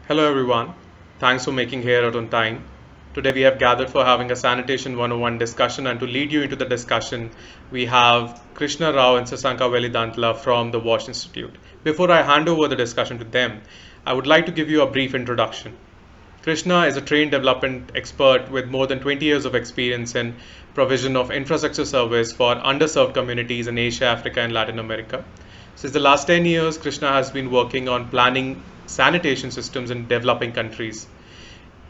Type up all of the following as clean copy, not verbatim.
Hello everyone. Thanks for making here out on time. Today we have gathered for having a sanitation 101 discussion, and to lead you into the discussion we have Krishna Rao and Sasanka Velidantla from the Wash Institute. Before I hand over the discussion to them, I would like to give you a brief introduction. Krishna is a trained development expert with more than 20 years of experience in provision of infrastructure service for underserved communities in Asia, Africa, and Latin America. Since the last 10 years, Krishna has been working on planning sanitation systems in developing countries.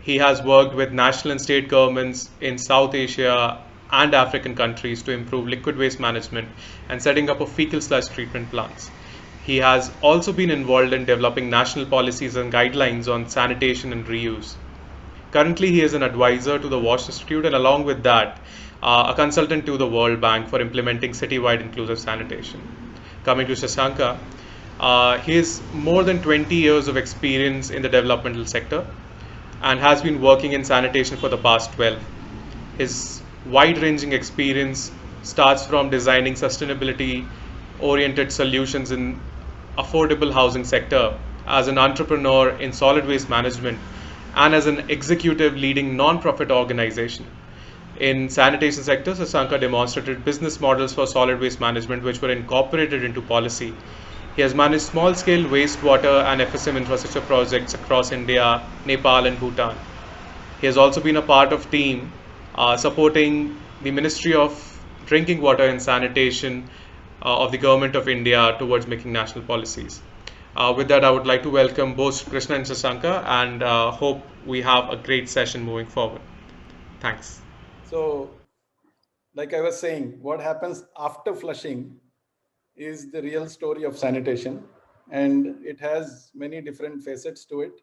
He has worked with national and state governments in South Asia and African countries to improve liquid waste management and setting up of fecal sludge treatment plants. He has also been involved in developing national policies and guidelines on sanitation and reuse. Currently, he is an advisor to the Wash Institute and, along with that, a consultant to the World Bank for implementing citywide inclusive sanitation. Coming to Shashanka, he has more than 20 years of experience in the developmental sector and has been working in sanitation for the past 12. His wide ranging experience starts from designing sustainability oriented solutions in affordable housing sector, as an entrepreneur in solid waste management, and as an executive leading non-profit organization. In sanitation sector, Sasanka demonstrated business models for solid waste management which were incorporated into policy. He has managed small-scale wastewater and FSM infrastructure projects across India, Nepal, and Bhutan. He has also been a part of team supporting the Ministry of Drinking Water and Sanitation of the Government of India towards making national policies. With that, I would like to welcome both Krishna and Sasanka, and hope we have a great session moving forward. Thanks. So, like I was saying, what happens after flushing is the real story of sanitation, and it has many different facets to it: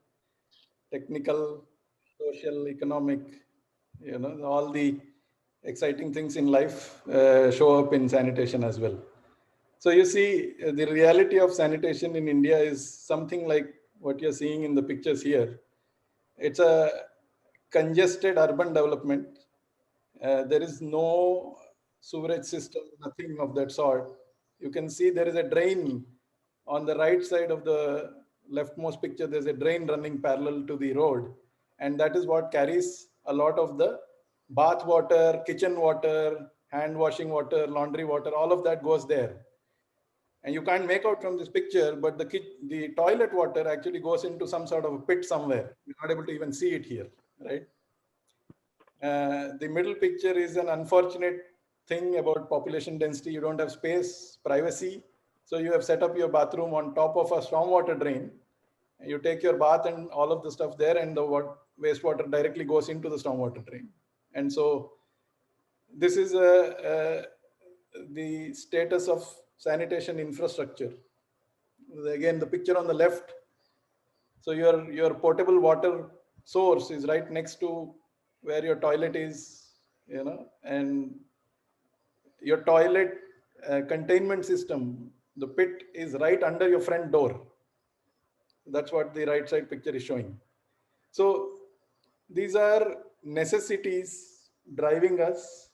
technical, social, economic. All the exciting things in life show up in sanitation as well. So, you see, the reality of sanitation in India is something like what you're seeing in the pictures here. It's a congested urban development. There is no sewerage system, nothing of that sort. You can see there is a drain on the right side of the leftmost picture. There's a drain running parallel to the road, and that is what carries a lot of the bath water, kitchen water, hand washing water, laundry water. All of that goes there, and you can't make out from this picture, but the toilet water actually goes into some sort of a pit somewhere. You're not able to even see it here, right? The middle picture is an unfortunate thing about population density. You don't have space, privacy. So you have set up your bathroom on top of a stormwater drain. You take your bath and all of the stuff there, and the wastewater directly goes into the stormwater drain. And so this is the status of sanitation infrastructure. Again, the picture on the left. So your potable water source is right next to where your toilet is, and your toilet containment system, the pit is right under your front door. That's what the right side picture is showing. So these are necessities driving us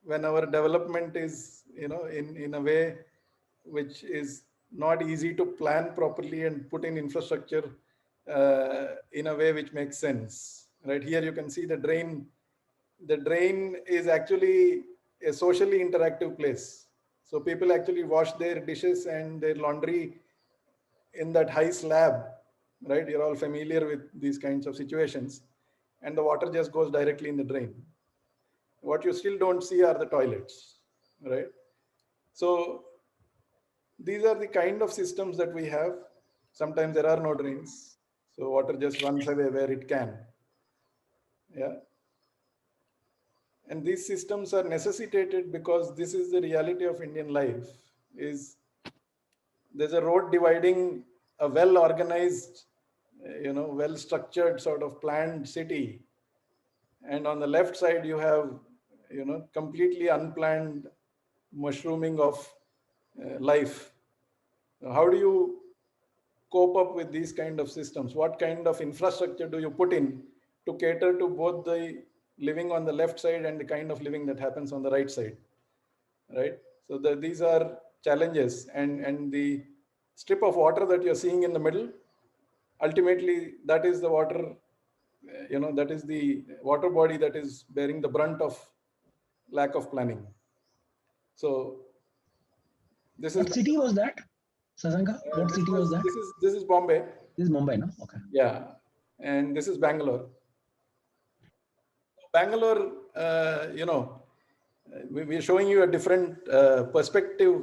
when our development is, in a way which is not easy to plan properly and put in infrastructure in a way which makes sense. Right here, you can see the drain. The drain is actually a socially interactive place. So people actually wash their dishes and their laundry in that high slab, right? You're all familiar with these kinds of situations, and the water just goes directly in the drain. What you still don't see are the toilets, right? So these are the kind of systems that we have. Sometimes there are no drains, so water just runs away where it can. Yeah. And these systems are necessitated because this is the reality of Indian life. Is there's a road dividing a well organized, well structured sort of planned city, and on the left side you have, completely unplanned mushrooming of life. How do you cope up with these kind of systems? What kind of infrastructure do you put in to cater to both the living on the left side and the kind of living that happens on the right side, right? So these are challenges, and the strip of water that you're seeing in the middle, ultimately that is the water, that is the water body that is bearing the brunt of lack of planning. So this is What city was that, Sasanka? What city was that? this is Bombay. This is Mumbai, no? Okay. Yeah, and this is Bangalore. Bangalore, we're showing you a different perspective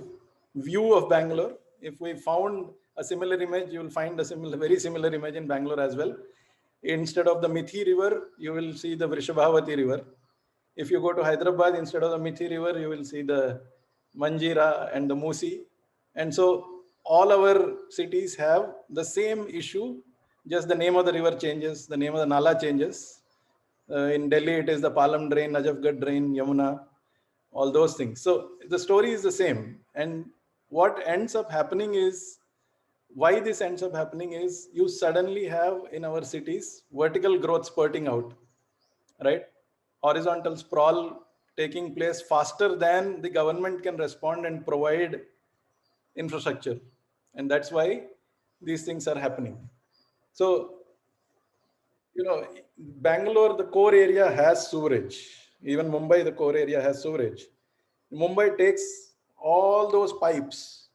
view of Bangalore. If we found a similar image, you will find a very similar image in Bangalore as well. Instead of the Mithi River, you will see the Vrishabhavati River. If you go to Hyderabad, instead of the Mithi River, you will see the Manjira and the Musi. And so all our cities have the same issue, just the name of the river changes, the name of the Nala changes. In Delhi, it is the Palam drain, Najafgarh drain, Yamuna, all those things. So the story is the same. And what ends up happening is, why this ends up happening is, you suddenly have in our cities vertical growth spurting out, right? Horizontal sprawl taking place faster than the government can respond and provide infrastructure. And that's why these things are happening. So, Bangalore, the core area has sewerage. Even Mumbai, the core area has sewerage. Mumbai takes all those pipes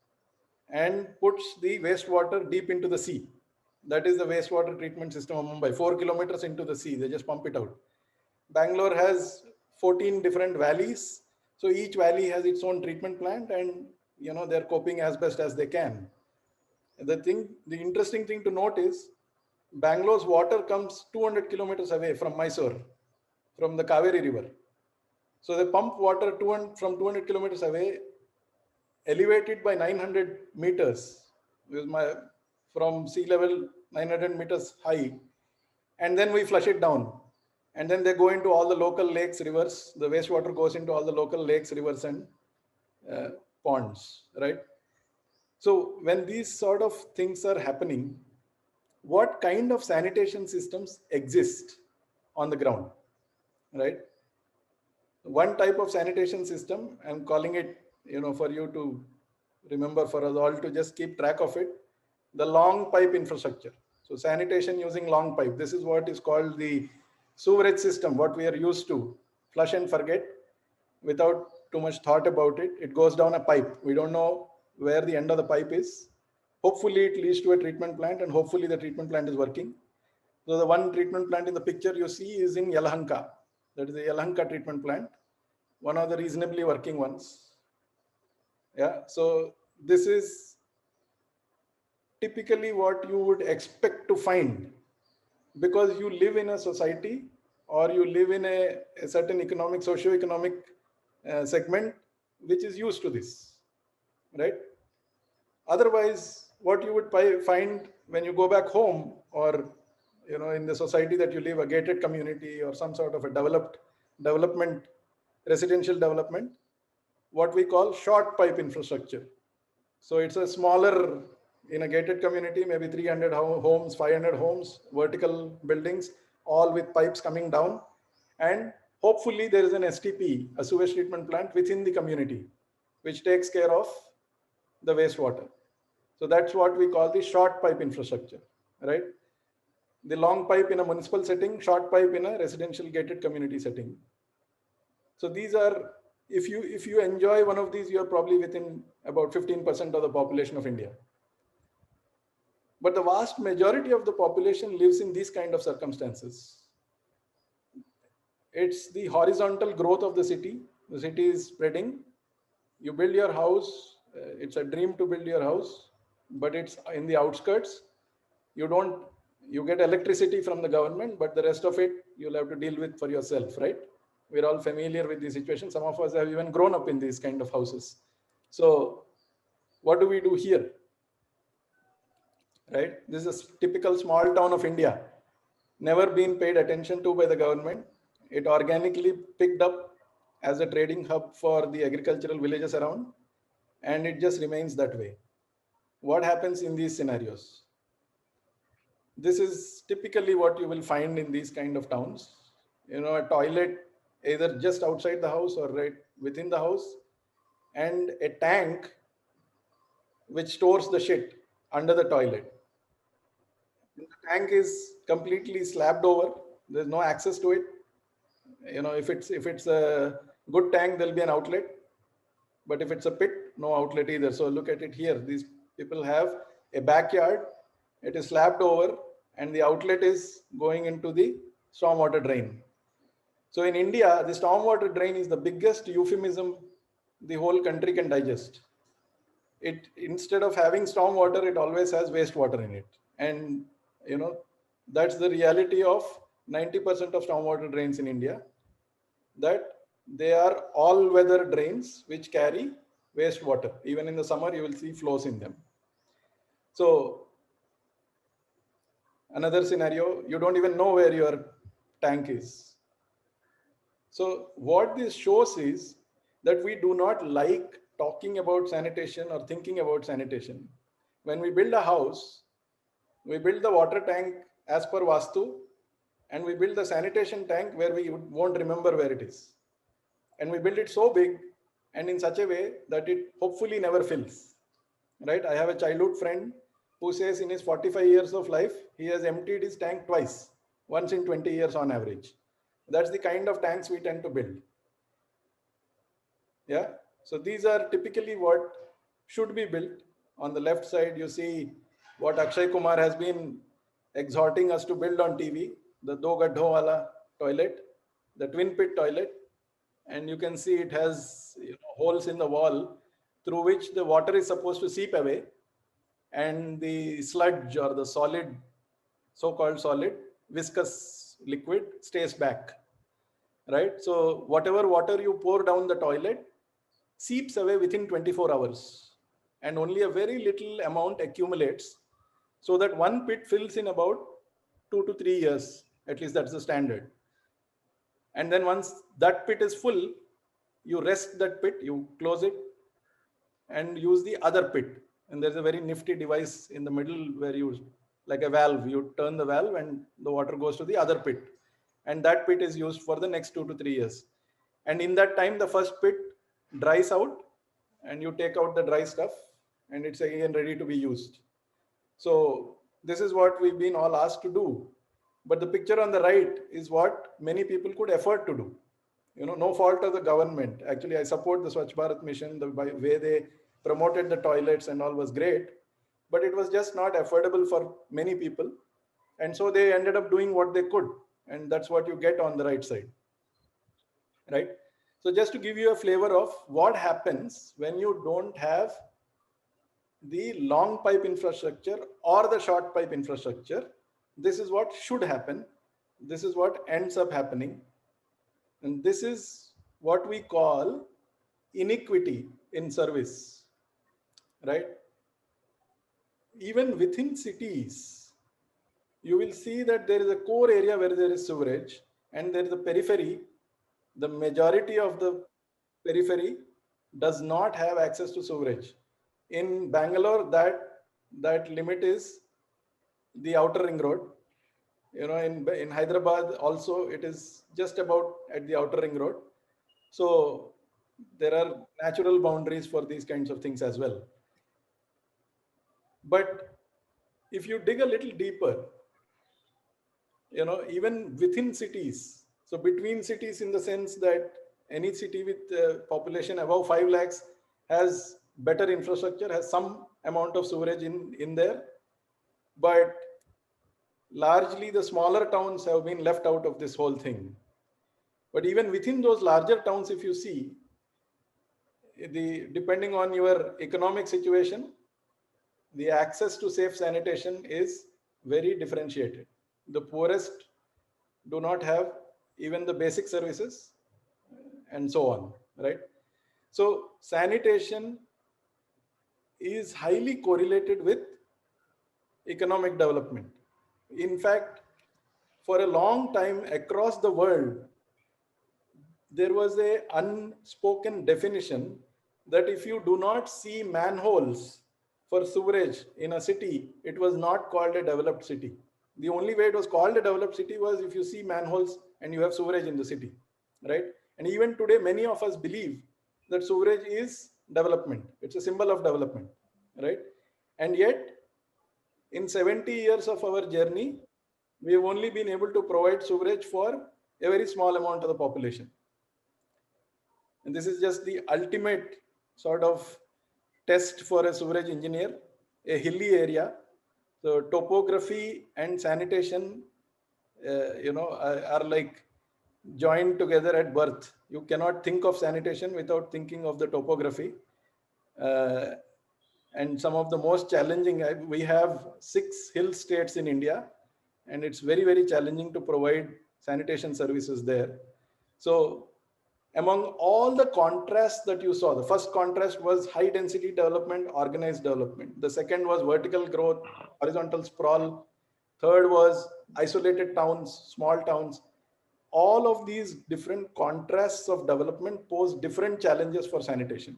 and puts the wastewater deep into the sea. That is the wastewater treatment system of Mumbai. 4 kilometers into the sea, they just pump it out. Bangalore has 14 different valleys. So each valley has its own treatment plant, and they're coping as best as they can. The interesting thing to note is, Bangalore's water comes 200 kilometers away from Mysore, from the Kaveri River. So they pump water from 200 kilometers away, elevated by 900 meters, from sea level 900 meters high, and then we flush it down. And then they go into all the local lakes, rivers. The wastewater goes into all the local lakes, rivers, and ponds, right? So when these sort of things are happening, what kind of sanitation systems exist on the ground, right? One type of sanitation system, I'm calling it, for you to remember, for us all to just keep track of it, the long pipe infrastructure. So sanitation using long pipe. This is what is called the sewerage system, what we are used to flush and forget without too much thought about it. It goes down a pipe. We don't know where the end of the pipe is. Hopefully it leads to a treatment plant, and hopefully the treatment plant is working. So the one treatment plant in the picture you see is in Yelahanka. That is the Yelahanka treatment plant, one of the reasonably working ones. Yeah, so this is typically what you would expect to find, because you live in a society, or you live in a certain socio-economic segment which is used to this, right? Otherwise, what you would find when you go back home, or in the society that you live, a gated community or some sort of a development, residential development, what we call short pipe infrastructure. So it's a smaller, in a gated community, maybe 300 homes, 500 homes, vertical buildings, all with pipes coming down. And hopefully there is an STP, a sewage treatment plant within the community, which takes care of the wastewater. So that's what we call the short pipe infrastructure, right? The long pipe in a municipal setting, short pipe in a residential gated community setting. So these are, if you enjoy one of these, you are probably within about 15% of the population of India. But the vast majority of the population lives in these kind of circumstances. It's the horizontal growth of the city. The city is spreading. You build your house. It's a dream to build your house, but it's in the outskirts. You get electricity from the government, but the rest of it you'll have to deal with for yourself, right? We're all familiar with the situation. Some of us have even grown up in these kind of houses. So what do we do here? Right? This is a typical small town of India, never been paid attention to by the government. It organically picked up as a trading hub for the agricultural villages around, and it just remains that way. What happens in these scenarios? This is typically what you will find in these kind of towns. A toilet either just outside the house or right within the house, and a tank which stores the shit under the toilet. tank is completely slabbed over. There's no access to it. If it's a good tank, there'll be an outlet. But if it's a pit, no outlet either. So look at it here. These people have a backyard. It is slabbed over, and the outlet is going into the stormwater drain. So in India, the stormwater drain is the biggest euphemism the whole country can digest. It, instead of having stormwater, it always has wastewater in it. And that's the reality of 90% of stormwater drains in India, that they are all weather drains which carry wastewater. Even in the summer, you will see flows in them. So another scenario, you don't even know where your tank is. So what this shows is that we do not like talking about sanitation or thinking about sanitation. When we build a house, we build the water tank as per Vastu, and we build the sanitation tank where we won't remember where it is. And we build it so big and in such a way that it hopefully never fills. Right? I have a childhood friend who says in his 45 years of life, he has emptied his tank twice, once in 20 years on average. That's the kind of tanks we tend to build. Yeah. So these are typically what should be built. On the left side, you see what Akshay Kumar has been exhorting us to build on TV, the Do Gadho Wala toilet, the twin pit toilet. And you can see it has holes in the wall through which the water is supposed to seep away, and the sludge or the solid, so-called solid, viscous liquid stays back. Right? So whatever water you pour down the toilet seeps away within 24 hours, and only a very little amount accumulates, so that one pit fills in about 2 to 3 years. At least that's the standard. And then once that pit is full, you rest that pit, you close it, and use the other pit. And there's a very nifty device in the middle where you, like a valve, you turn the valve and the water goes to the other pit. And that pit is used for the next 2 to 3 years. And in that time, the first pit dries out, and you take out the dry stuff, and it's again ready to be used. So this is what we've been all asked to do. But the picture on the right is what many people could afford to do. No fault of the government. Actually, I support the Swachh Bharat mission. The way they promoted the toilets and all was great, but it was just not affordable for many people. And so they ended up doing what they could. And that's what you get on the right side. Right? So just to give you a flavor of what happens when you don't have the long pipe infrastructure or the short pipe infrastructure, this is what should happen. This is what ends up happening. And this is what we call iniquity in service, right? Even within cities, you will see that there is a core area where there is sewerage, and there is a periphery. The majority of the periphery does not have access to sewerage. In Bangalore, that limit is the outer ring road. In Hyderabad also, it is just about at the outer ring road. So there are natural boundaries for these kinds of things as well. But if you dig a little deeper, even within cities, so between cities, in the sense that any city with population above 5 lakhs has better infrastructure, has some amount of sewerage in there. But largely the smaller towns have been left out of this whole thing. But even within those larger towns, if you see, depending on your economic situation, the access to safe sanitation is very differentiated. The poorest do not have even the basic services, and so on, right? So sanitation is highly correlated with economic development. In fact, for a long time across the world, there was a unspoken definition that if you do not see manholes for sewerage in a city, it was not called a developed city. The only way it was called a developed city was if you see manholes and you have sewerage in the city, right? And even today, many of us believe that sewerage is development. It's a symbol of development, right? And yet, In 70 years of our journey, we've only been able to provide sewerage for a very small amount of the population. And this is just the ultimate sort of test for a sewerage engineer, a hilly area. So topography and sanitation, are like joined together at birth. You cannot think of sanitation without thinking of the topography. Uh, and some of the most challenging, we have 6 hill states in India, and it's very, very challenging to provide sanitation services there. So among all the contrasts that you saw, the first contrast was high density development, organized development. The second was vertical growth, horizontal sprawl. Third was isolated towns, small towns. All of these different contrasts of development pose different challenges for sanitation.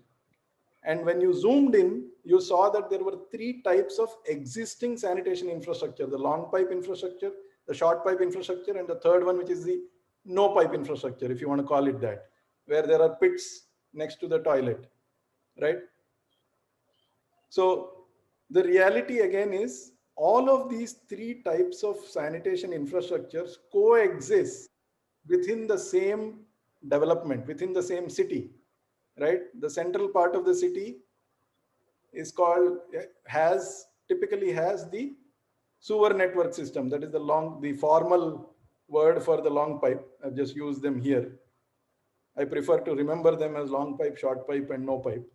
And when you zoomed in, you saw that there were 3 types of existing sanitation infrastructure: the long pipe infrastructure, the short pipe infrastructure, and the third one, which is the no pipe infrastructure, if you want to call it that, where there are pits next to the toilet, right? So the reality again is all of these 3 types of sanitation infrastructures coexist within the same development, within the same city, right? The central part of the city is called, typically has the sewer network system. That is the formal word for the long pipe. I've just used them here. I prefer to remember them as long pipe, short pipe, and no pipe.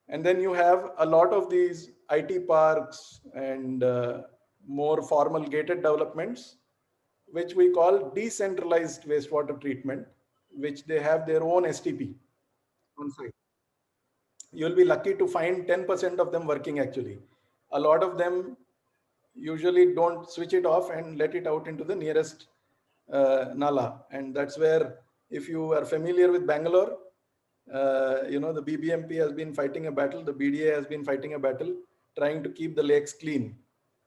And then you have a lot of these IT parks and more formal gated developments, which we call decentralized wastewater treatment, which they have their own STP on site. You'll be lucky to find 10% of them working actually. A lot of them usually don't switch it off and let it out into the nearest nala. And that's where, if you are familiar with Bangalore, the BBMP has been fighting a battle, the BDA has been fighting a battle, trying to keep the lakes clean.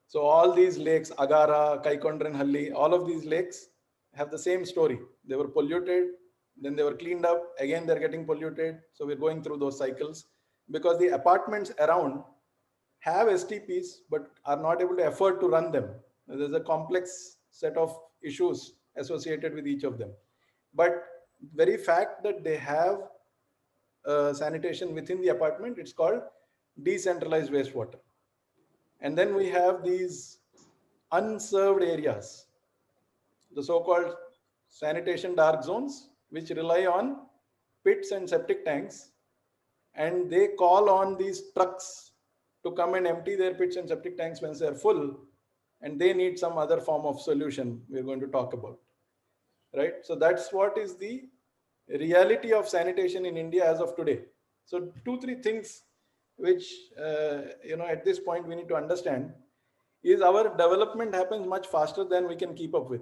So all these lakes, Agara, Kaikondran all of these lakes have the same story. They were polluted, then they were cleaned up, again they're getting polluted. So we're going through those cycles because the apartments around have STPs but are not able to afford to run them. There's a complex set of issues associated with each of them. But very fact that they have sanitation within the apartment, it's called decentralized wastewater. And then we have these unserved areas, the so-called sanitation dark zones, which rely on pits and septic tanks, and they call on these trucks to come and empty their pits and septic tanks when they're full, and they need some other form of solution we're going to talk about, right? So that's what is the reality of sanitation in India as of today. So 2-3 things which at this point we need to understand is our development happens much faster than we can keep up with.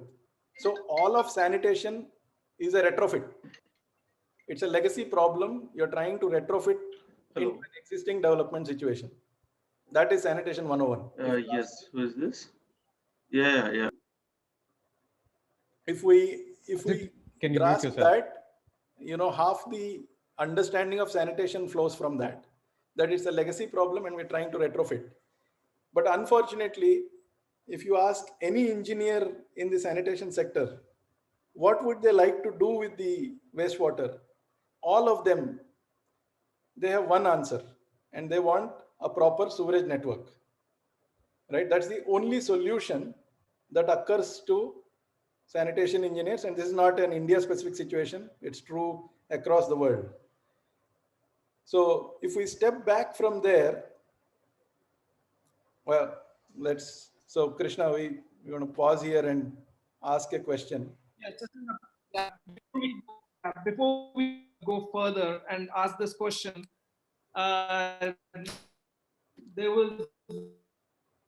So all of sanitation is a retrofit. It's a legacy problem. You're trying to retrofit into an existing development situation. That is sanitation 101. Yes, who is this? Yeah. If we Can you mute grasp yourself? that, half the understanding of sanitation flows from that it's a legacy problem and we're trying to retrofit. But unfortunately, if you ask any engineer in the sanitation sector, what would they like to do with the wastewater? All of them, they have one answer, and they want a proper sewerage network, right? That's the only solution that occurs to sanitation engineers. And this is not an India specific situation. It's true across the world. So if we step back from there, well, so Krishna, we want to pause here and ask a question. Before we go further and ask this question, there was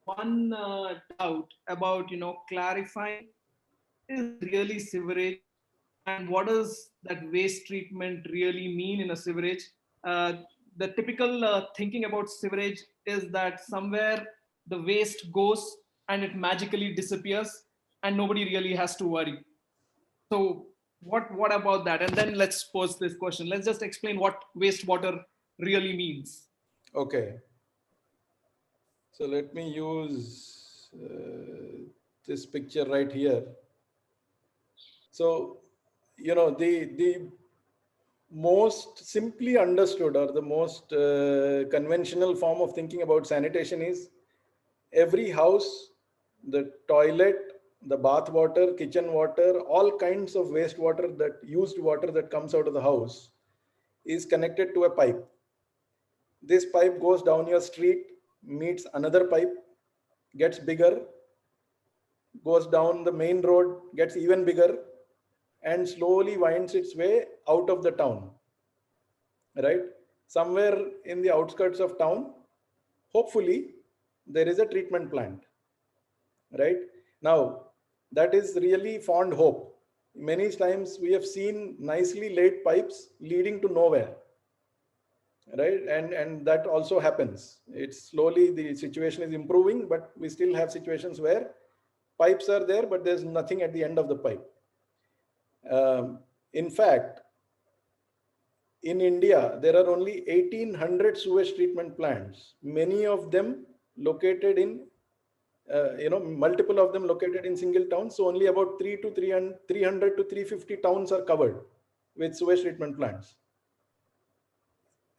one doubt about clarifying is really sewerage and what does that waste treatment really mean in a sewerage. The typical thinking about sewerage is that somewhere the waste goes and it magically disappears and nobody really has to worry. So what about that? And then let's pose this question. Let's just explain what wastewater really means. Okay. So let me use this picture right here. So, the most simply understood or the most conventional form of thinking about sanitation is every house, the toilet, the bath water, kitchen water, all kinds of wastewater, that used water that comes out of the house is connected to a pipe. This pipe goes down your street, meets another pipe, gets bigger, goes down the main road, gets even bigger, and slowly winds its way out of the town. Right? Somewhere in the outskirts of town, hopefully, there is a treatment plant. Right? Now, that is really fond hope. Many times we have seen nicely laid pipes leading to nowhere. Right? And that also happens. It's slowly, the situation is improving, but we still have situations where pipes are there, but there's nothing at the end of the pipe. In fact, in India, there are only 1,800 sewage treatment plants, many of them located in, multiple of them located in single towns. So only about 300 to 350 towns are covered with sewage treatment plants.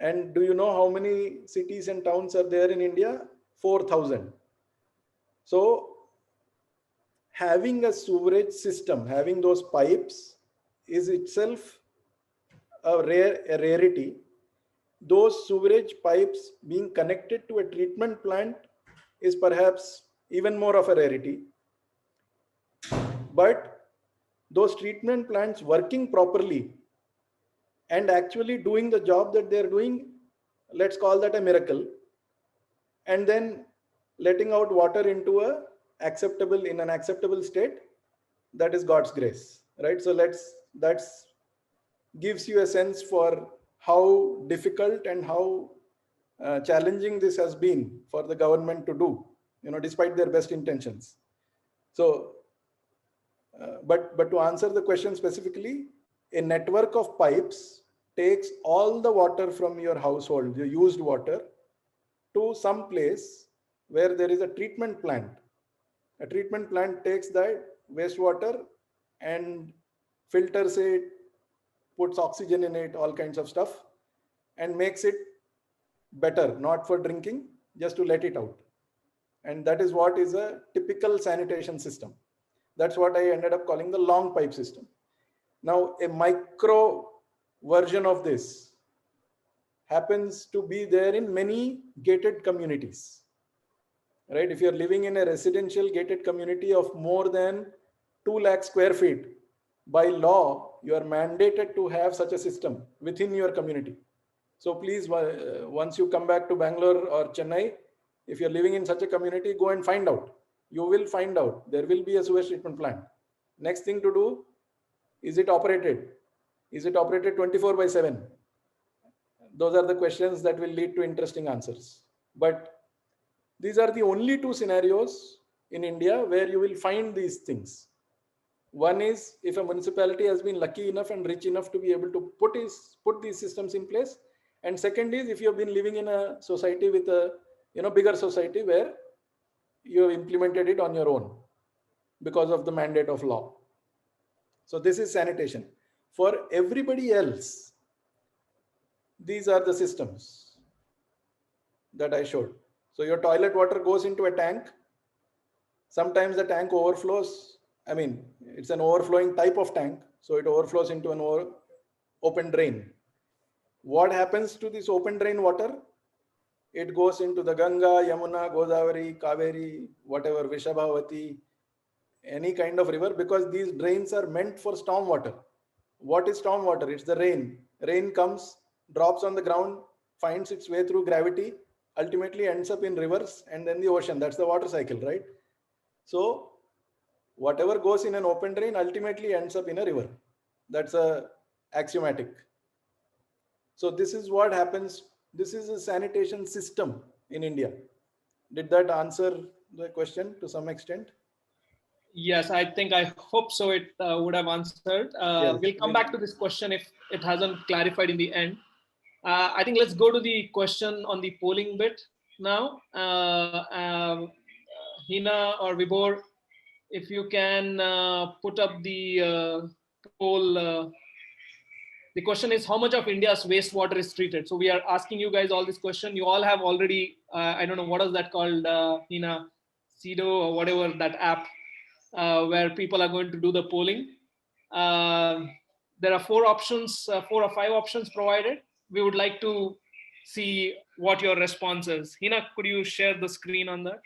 And do you know how many cities and towns are there in India? 4,000. So having a sewerage system, having those pipes is itself a rarity. Those sewerage pipes being connected to a treatment plant is perhaps even more of a rarity. But those treatment plants working properly and actually doing the job that they're doing, let's call that a miracle. And then letting out water into an acceptable state, that is God's grace, right? So that's gives you a sense for how difficult and how challenging this has been for the government to do, despite their best intentions. So, but to answer the question specifically, a network of pipes takes all the water from your household, the used water, to some place where there is a treatment plant. A treatment plant takes that wastewater and filters it, puts oxygen in it, all kinds of stuff, and makes it better, not for drinking, just to let it out. And that is what is a typical sanitation system. That's what I ended up calling the long pipe system. Now, a micro version of this happens to be there in many gated communities. Right? If you're living in a residential gated community of more than 2 lakh square feet, by law, you are mandated to have such a system within your community. So please, once you come back to Bangalore or Chennai, if you're living in such a community, go and find out. You will find out there will be a sewage treatment plant. Next thing to do, is it operated? Is it operated 24/7? Those are the questions that will lead to interesting answers. But these are the only two scenarios in India where you will find these things. One is if a municipality has been lucky enough and rich enough to be able to put these systems in place. And second is if you have been living in a society with a bigger society where you have implemented it on your own because of the mandate of law. So this is sanitation. For everybody else, these are the systems that I showed. So your toilet water goes into a tank. Sometimes the tank overflows. I mean, it's an overflowing type of tank. So it overflows into an open drain. What happens to this open drain water? It goes into the Ganga, Yamuna, Godavari, Kaveri, whatever, Vishabhavati, any kind of river, because these drains are meant for storm water. What is storm water? It's the rain. Rain comes, drops on the ground, finds its way through gravity, ultimately ends up in rivers and then the ocean. That's the water cycle, right? So whatever goes in an open drain ultimately ends up in a river. That's axiomatic. So this is what happens. This is a sanitation system in India. Did that answer the question to some extent? Yes, I hope so. It would have answered. Yes. We'll come back to this question if it hasn't clarified in the end. I think let's go to the question on the polling bit. now. Hina or Vibor, if you can put up the poll. The question is, how much of India's wastewater is treated? So we are asking you guys all this question. You all have already, I don't know, what is that called, Hina, Cedo or whatever, that app where people are going to do the polling. There are 4 options, 4 or 5 options provided. We would like to see what your response is. Hina, could you share the screen on that?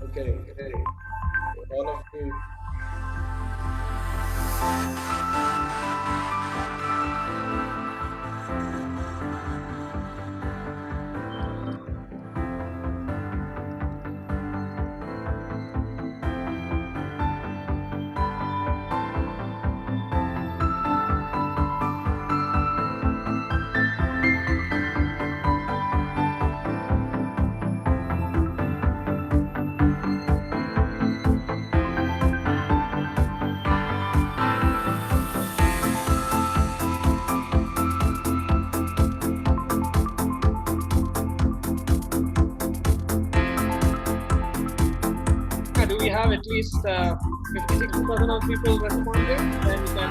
Okay. All of you. Do we have at least 50-60% of people responded? Then we can.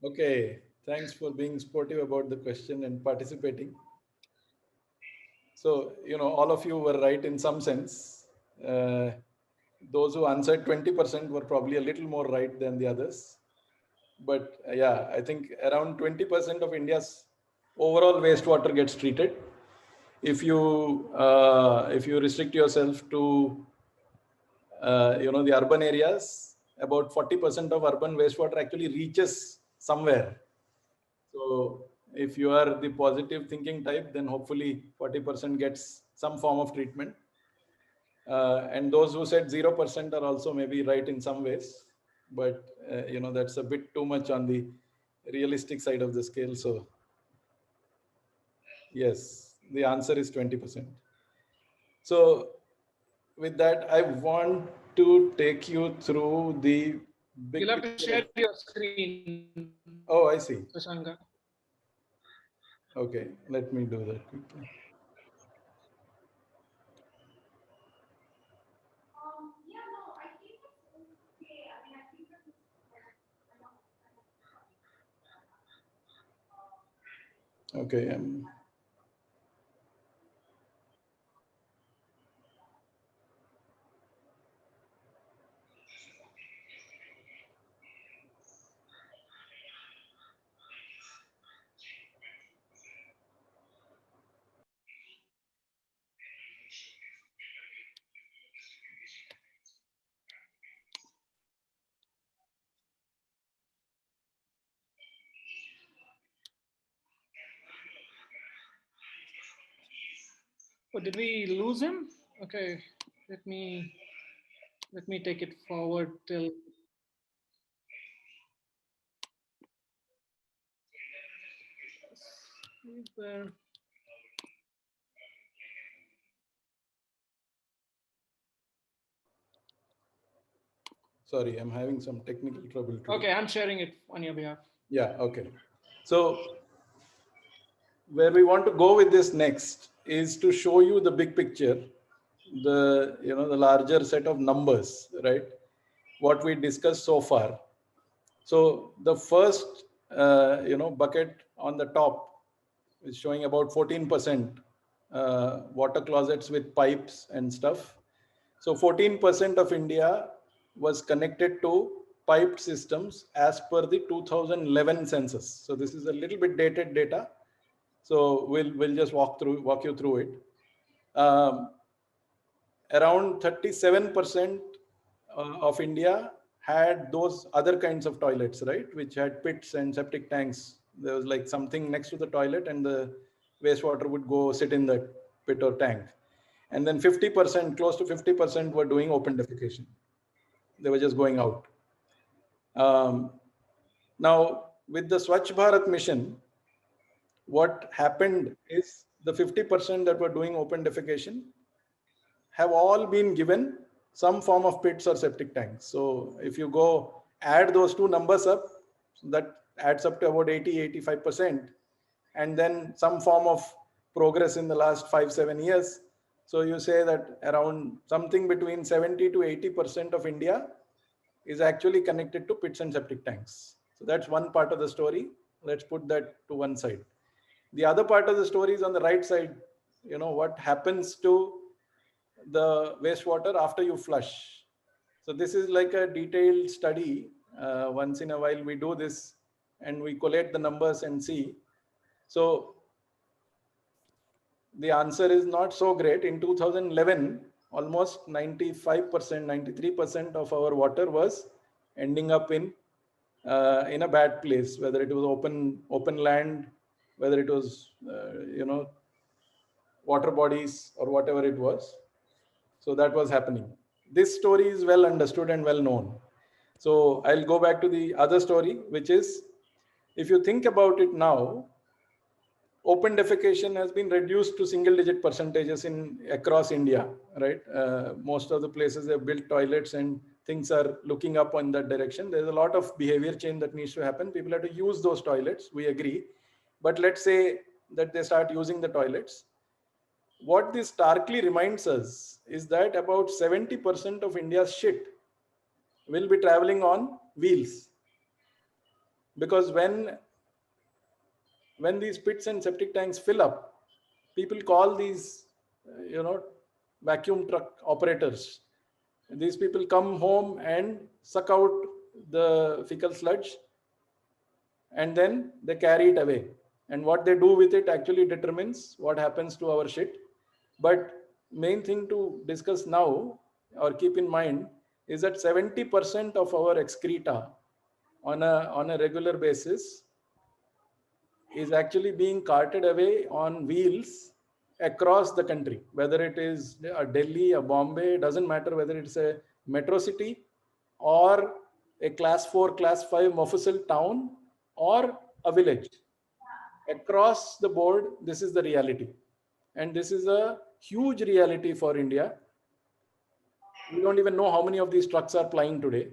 Okay, thanks for being sportive about the question and participating. So, all of you were right in some sense. Those who answered 20% were probably a little more right than the others. But yeah, I think around 20% of India's overall wastewater gets treated. If you restrict yourself to the urban areas, about 40% of urban wastewater actually reaches somewhere. So if you are the positive thinking type, then hopefully 40% gets some form of treatment. And those who said 0% are also maybe right in some ways, but that's a bit too much on the realistic side of the scale. So yes, the answer is 20%. So with that, I want to take you through the big You'll have to picture. share your screen. Oh, I see. Shashanka. Okay, let me do that quickly. Okay. Oh, did we lose him? Okay, let me take it forward till. There. Sorry, I'm having some technical trouble today. Okay, I'm sharing it on your behalf. Yeah, okay. So where we want to go with this next is to show you the big picture, the larger set of numbers, right? What we discussed so far. So the first bucket on the top is showing about 14% water closets with pipes and stuff. So 14% of India was connected to piped systems as per the 2011 census. So this is a little bit dated data. So we'll just walk you through it. Around 37% of India had those other kinds of toilets, right? Which had pits and septic tanks. There was like something next to the toilet and the wastewater would go sit in that pit or tank. And then 50%, close to 50% were doing open defecation. They were just going out. Now, with the Swachh Bharat mission, what happened is the 50% that were doing open defecation have all been given some form of pits or septic tanks. So if you go add those two numbers up, that adds up to about 80-85%, and then some form of progress in the last 5-7 years. So you say that around something between 70 to 80% of India is actually connected to pits and septic tanks. So that's one part of the story. Let's put that to one side. The other part of the story is on the right side. You know, what happens to the wastewater after you flush. So this is like a detailed study. Once in a while we do this and we collate the numbers and see. So the answer is not so great. In 2011, almost 95%, 93% of our water was ending up in a bad place, whether it was open land, whether it was water bodies or whatever it was. So that was happening. This story is well understood and well known. So I'll go back to the other story, which is, if you think about it now, open defecation has been reduced to single digit percentages across India, right? Most of the places have built toilets and things are looking up in that direction. There's a lot of behavior change that needs to happen. People have to use those toilets, we agree. But let's say that they start using the toilets. What this starkly reminds us is that about 70% of India's shit will be traveling on wheels. Because when these pits and septic tanks fill up, people call these, vacuum truck operators. These people come home and suck out the fecal sludge and then they carry it away. And what they do with it actually determines what happens to our shit. But main thing to discuss now or keep in mind is that 70% of our excreta on a regular basis is actually being carted away on wheels across the country, whether it is a Delhi, a Bombay, doesn't matter whether it's a metro city or a class 4, class 5 Mofussil town or a village. Across the board, this is the reality. And this is a huge reality for India. We don't even know how many of these trucks are plying today.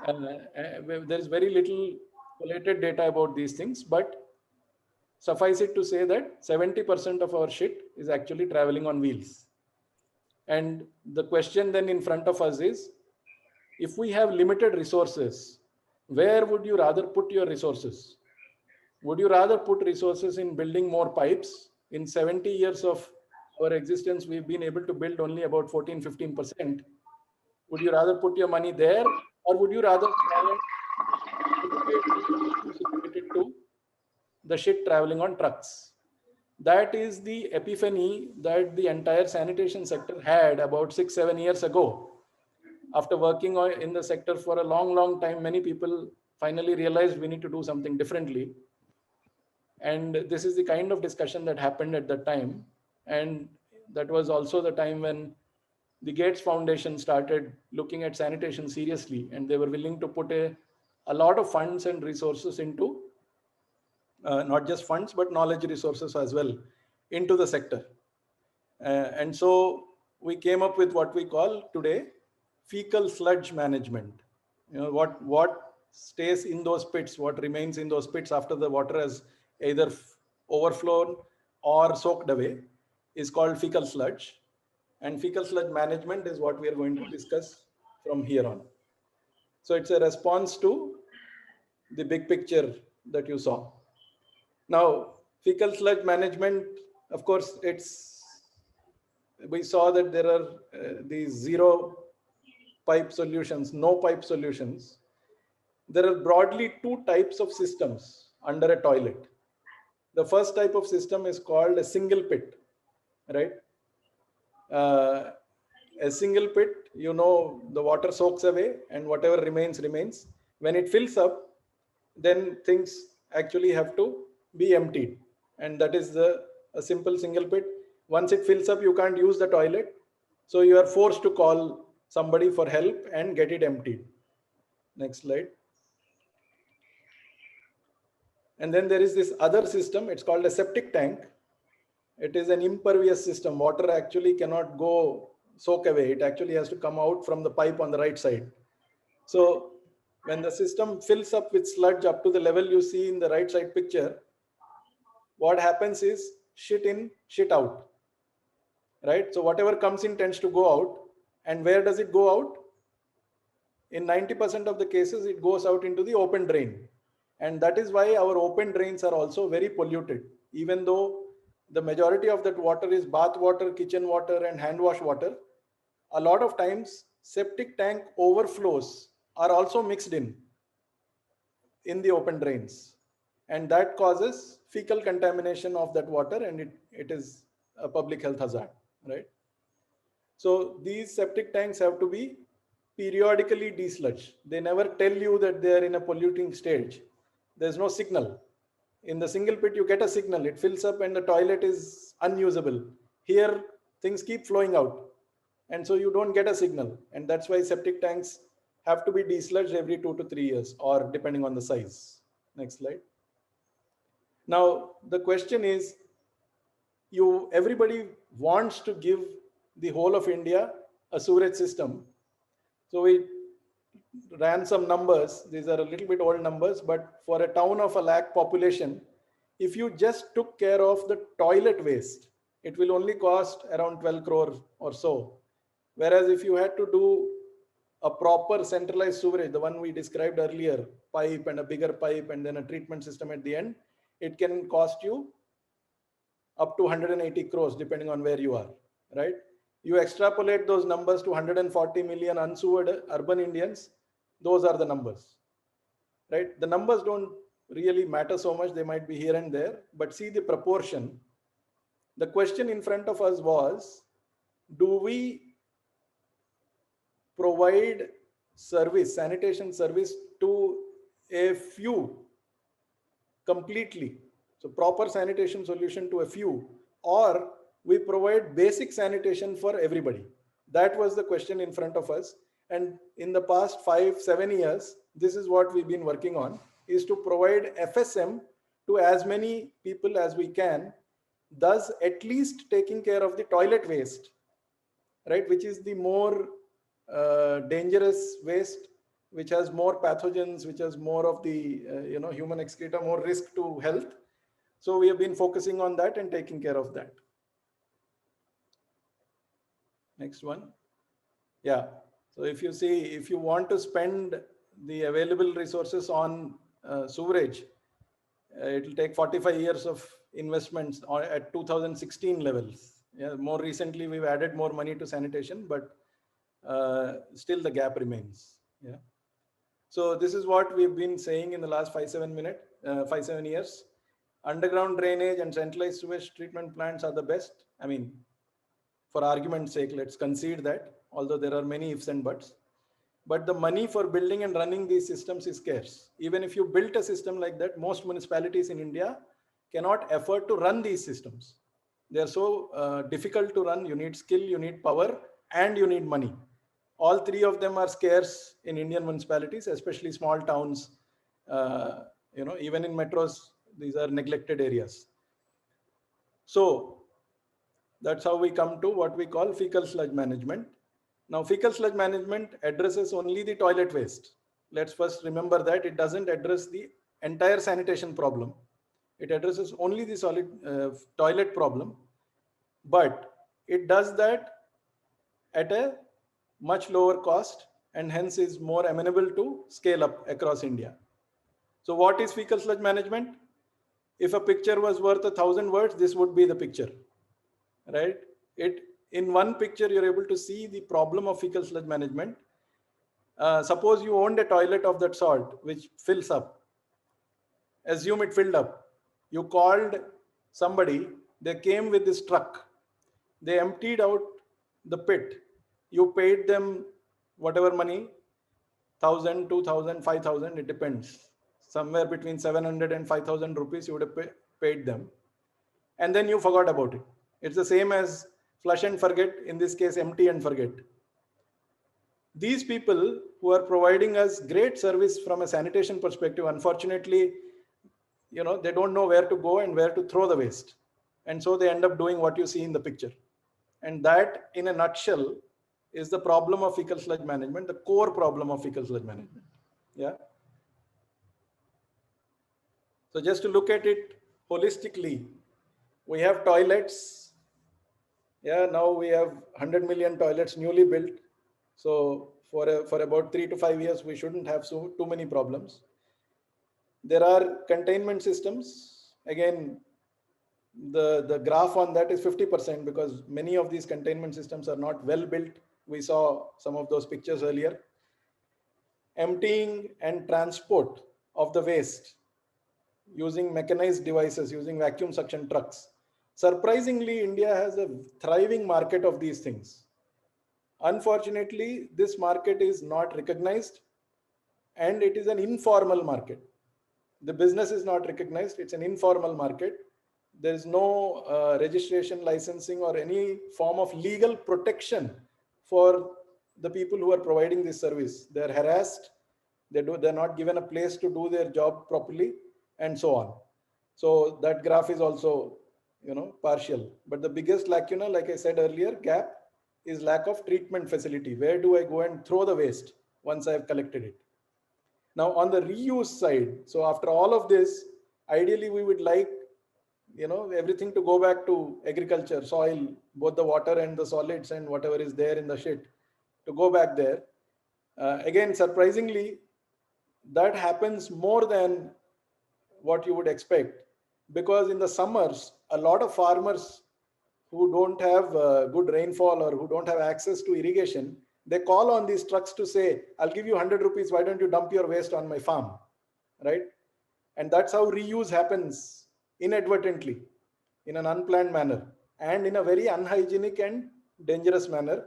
There is very little collated data about these things, but suffice it to say that 70% of our shit is actually traveling on wheels. And the question then in front of us is, if we have limited resources, where would you rather put your resources? Would you rather put resources in building more pipes? In 70 years of our existence, we've been able to build only about 14-15%. Would you rather put your money there, or would you rather try and to the shit traveling on trucks? That is the epiphany that the entire sanitation sector had about 6-7 years ago. After working in the sector for a long time, many people finally realized we need to do something differently. And this is the kind of discussion that happened at that time. And that was also the time when the Gates Foundation started looking at sanitation seriously, and they were willing to put a lot of funds and resources into, not just funds, but knowledge resources as well, into the sector. And so we came up with what we call today fecal sludge management. What stays in those pits, what remains in those pits after the water has either overflown or soaked away is called fecal sludge. And fecal sludge management is what we are going to discuss from here on. So it's a response to the big picture that you saw. Now, fecal sludge management, of course, we saw that there are these zero pipe solutions, no pipe solutions. There are broadly two types of systems under a toilet. The first type of system is called a single pit, right? A single pit, you know, the water soaks away and whatever remains, remains. When it fills up, then things actually have to be emptied. And that is a simple single pit. Once it fills up, you can't use the toilet. So you are forced to call somebody for help and get it emptied. Next slide. And then there is this other system. It's called a septic tank. It is an impervious system. Water actually cannot go soak away. It actually has to come out from the pipe on the right side. So when the system fills up with sludge up to the level you see in the right side picture, what happens is shit in, shit out, right? So whatever comes in tends to go out. And where does it go out? In 90% of the cases, it goes out into the open drain. And that is why our open drains are also very polluted, even though the majority of that water is bath water, kitchen water, and hand wash water. A lot of times, septic tank overflows are also mixed in the open drains. And that causes fecal contamination of that water, and it is a public health hazard, right? So these septic tanks have to be periodically desludged. They never tell you that they are in a polluting stage. There's no signal. In the single pit, you get a signal. It fills up and the toilet is unusable. Here, things keep flowing out. And so you don't get a signal. And that's why septic tanks have to be desludged every 2 to 3 years, or depending on the size. Next slide. Now, the question is, everybody wants to give the whole of India a sewerage system. So we ran some numbers. These are a little bit old numbers, but for a town of a lakh population, if you just took care of the toilet waste, it will only cost around 12 crore or so. Whereas if you had to do a proper centralized sewerage, the one we described earlier, pipe and a bigger pipe and then a treatment system at the end, it can cost you up to 180 crores depending on where you are, right? You extrapolate those numbers to 140 million unsewered urban Indians, those are the numbers, right? The numbers don't really matter so much. They might be here and there, but see the proportion. The question in front of us was, do we provide service, sanitation service to a few completely? So proper sanitation solution to a few, or we provide basic sanitation for everybody? That was the question in front of us. And in the past 5-7 years, this is what we've been working on, is to provide FSM to as many people as we can, thus at least taking care of the toilet waste, right? Which is the more dangerous waste, which has more pathogens, which has more of the human excreta, more risk to health. So we have been focusing on that and taking care of that. Next one. Yeah. So if you see, if you want to spend the available resources on sewerage, it will take 45 years of investments at 2016 levels. Yeah, more recently, we've added more money to sanitation, but still the gap remains. Yeah. So this is what we've been saying in the last 5-7 years. Underground drainage and centralized sewage treatment plants are the best. I mean, for argument's sake, let's concede that, although there are many ifs and buts. But the money for building and running these systems is scarce. Even if you built a system like that, most municipalities in India cannot afford to run these systems. They are so difficult to run. You need skill, you need power, and you need money. All three of them are scarce in Indian municipalities, especially small towns. Even in metros, these are neglected areas. So that's how we come to what we call fecal sludge management. Now, fecal sludge management addresses only the toilet waste. Let's first remember that it doesn't address the entire sanitation problem. It addresses only the solid toilet problem, but it does that at a much lower cost and hence is more amenable to scale up across India. So what is fecal sludge management? If a picture was worth 1,000 words, this would be the picture, right? In one picture, you're able to see the problem of fecal sludge management. Suppose you owned a toilet of that sort, which fills up. Assume it filled up. You called somebody, they came with this truck, they emptied out the pit. You paid them whatever money, 1,000, 2,000, 5,000, it depends. Somewhere between 700 and 5,000 rupees you would have paid them. And then you forgot about it. It's the same as flush and forget, in this case, empty and forget. These people who are providing us great service from a sanitation perspective, unfortunately, they don't know where to go and where to throw the waste. And so they end up doing what you see in the picture. And that, in a nutshell, is the problem of fecal sludge management, the core problem of fecal sludge management. Yeah. So just to look at it holistically, we have toilets. Yeah, now we have 100 million toilets newly built. So for about 3 to 5 years, we shouldn't have too many problems. There are containment systems. Again, the graph on that is 50% because many of these containment systems are not well built. We saw some of those pictures earlier. Emptying and transport of the waste using mechanized devices, using vacuum suction trucks. Surprisingly, India has a thriving market of these things. Unfortunately, this market is not recognized and it is an informal market. The business is not recognized. It's an informal market. There is no registration, licensing, or any form of legal protection for the people who are providing this service. They're harassed. They're not given a place to do their job properly, and so on. So that graph is also, partial. But the biggest lacuna, like I said earlier, gap is lack of treatment facility. Where do I go and throw the waste once I've collected it? Now on the reuse side, so after all of this, ideally we would like, everything to go back to agriculture, soil, both the water and the solids and whatever is there in the shit to go back there. Again, surprisingly, that happens more than what you would expect, because in the summers, a lot of farmers who don't have good rainfall or who don't have access to irrigation, they call on these trucks to say, I'll give you 100 rupees, why don't you dump your waste on my farm, right? And that's how reuse happens inadvertently, in an unplanned manner, and in a very unhygienic and dangerous manner.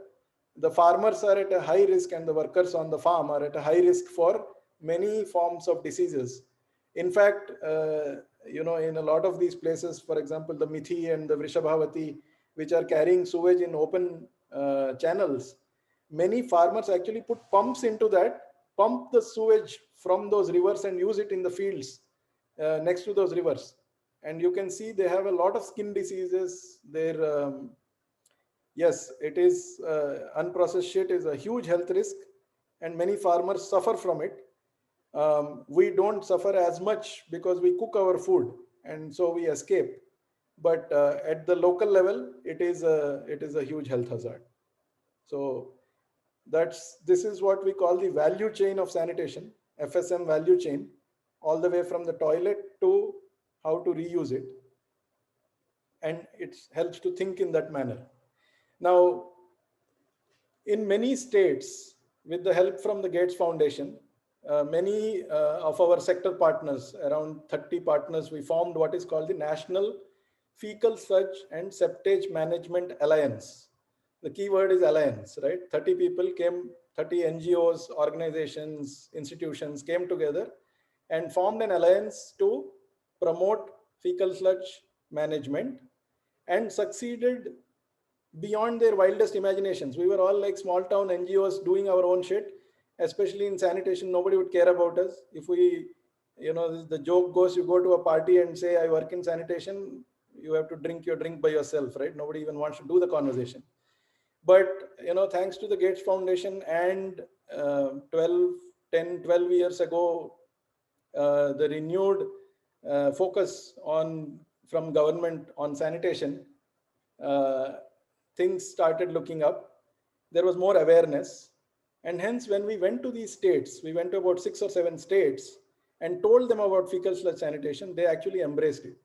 The farmers are at a high risk and the workers on the farm are at a high risk for many forms of diseases. In fact, in a lot of these places, for example, the Mithi and the Vrishabhavati, which are carrying sewage in open channels, many farmers actually put pumps into that, pump the sewage from those rivers and use it in the fields next to those rivers. And you can see they have a lot of skin diseases. Yes, it is unprocessed shit is a huge health risk and many farmers suffer from it. We don't suffer as much because we cook our food and so we escape. But at the local level, it is a huge health hazard. So this is what we call the value chain of sanitation, FSM value chain, all the way from the toilet to how to reuse it. And it helps to think in that manner. Now, in many states, with the help from the Gates Foundation, many of our sector partners, around 30 partners, we formed what is called the National Fecal Sludge and Septage Management Alliance. The key word is alliance, right? 30 people came, 30 NGOs, organizations, institutions came together and formed an alliance to promote fecal sludge management and succeeded beyond their wildest imaginations. We were all like small town NGOs doing our own shit, especially in sanitation. Nobody would care about us. If we, the joke goes, you go to a party and say, I work in sanitation, you have to drink your drink by yourself, right? Nobody even wants to do the conversation. But, thanks to the Gates Foundation and 10, 12 years ago, the renewed focus from government on sanitation, things started looking up. There was more awareness. And hence, when we went to these states, we went to about 6 or 7 states and told them about fecal sludge sanitation, they actually embraced it.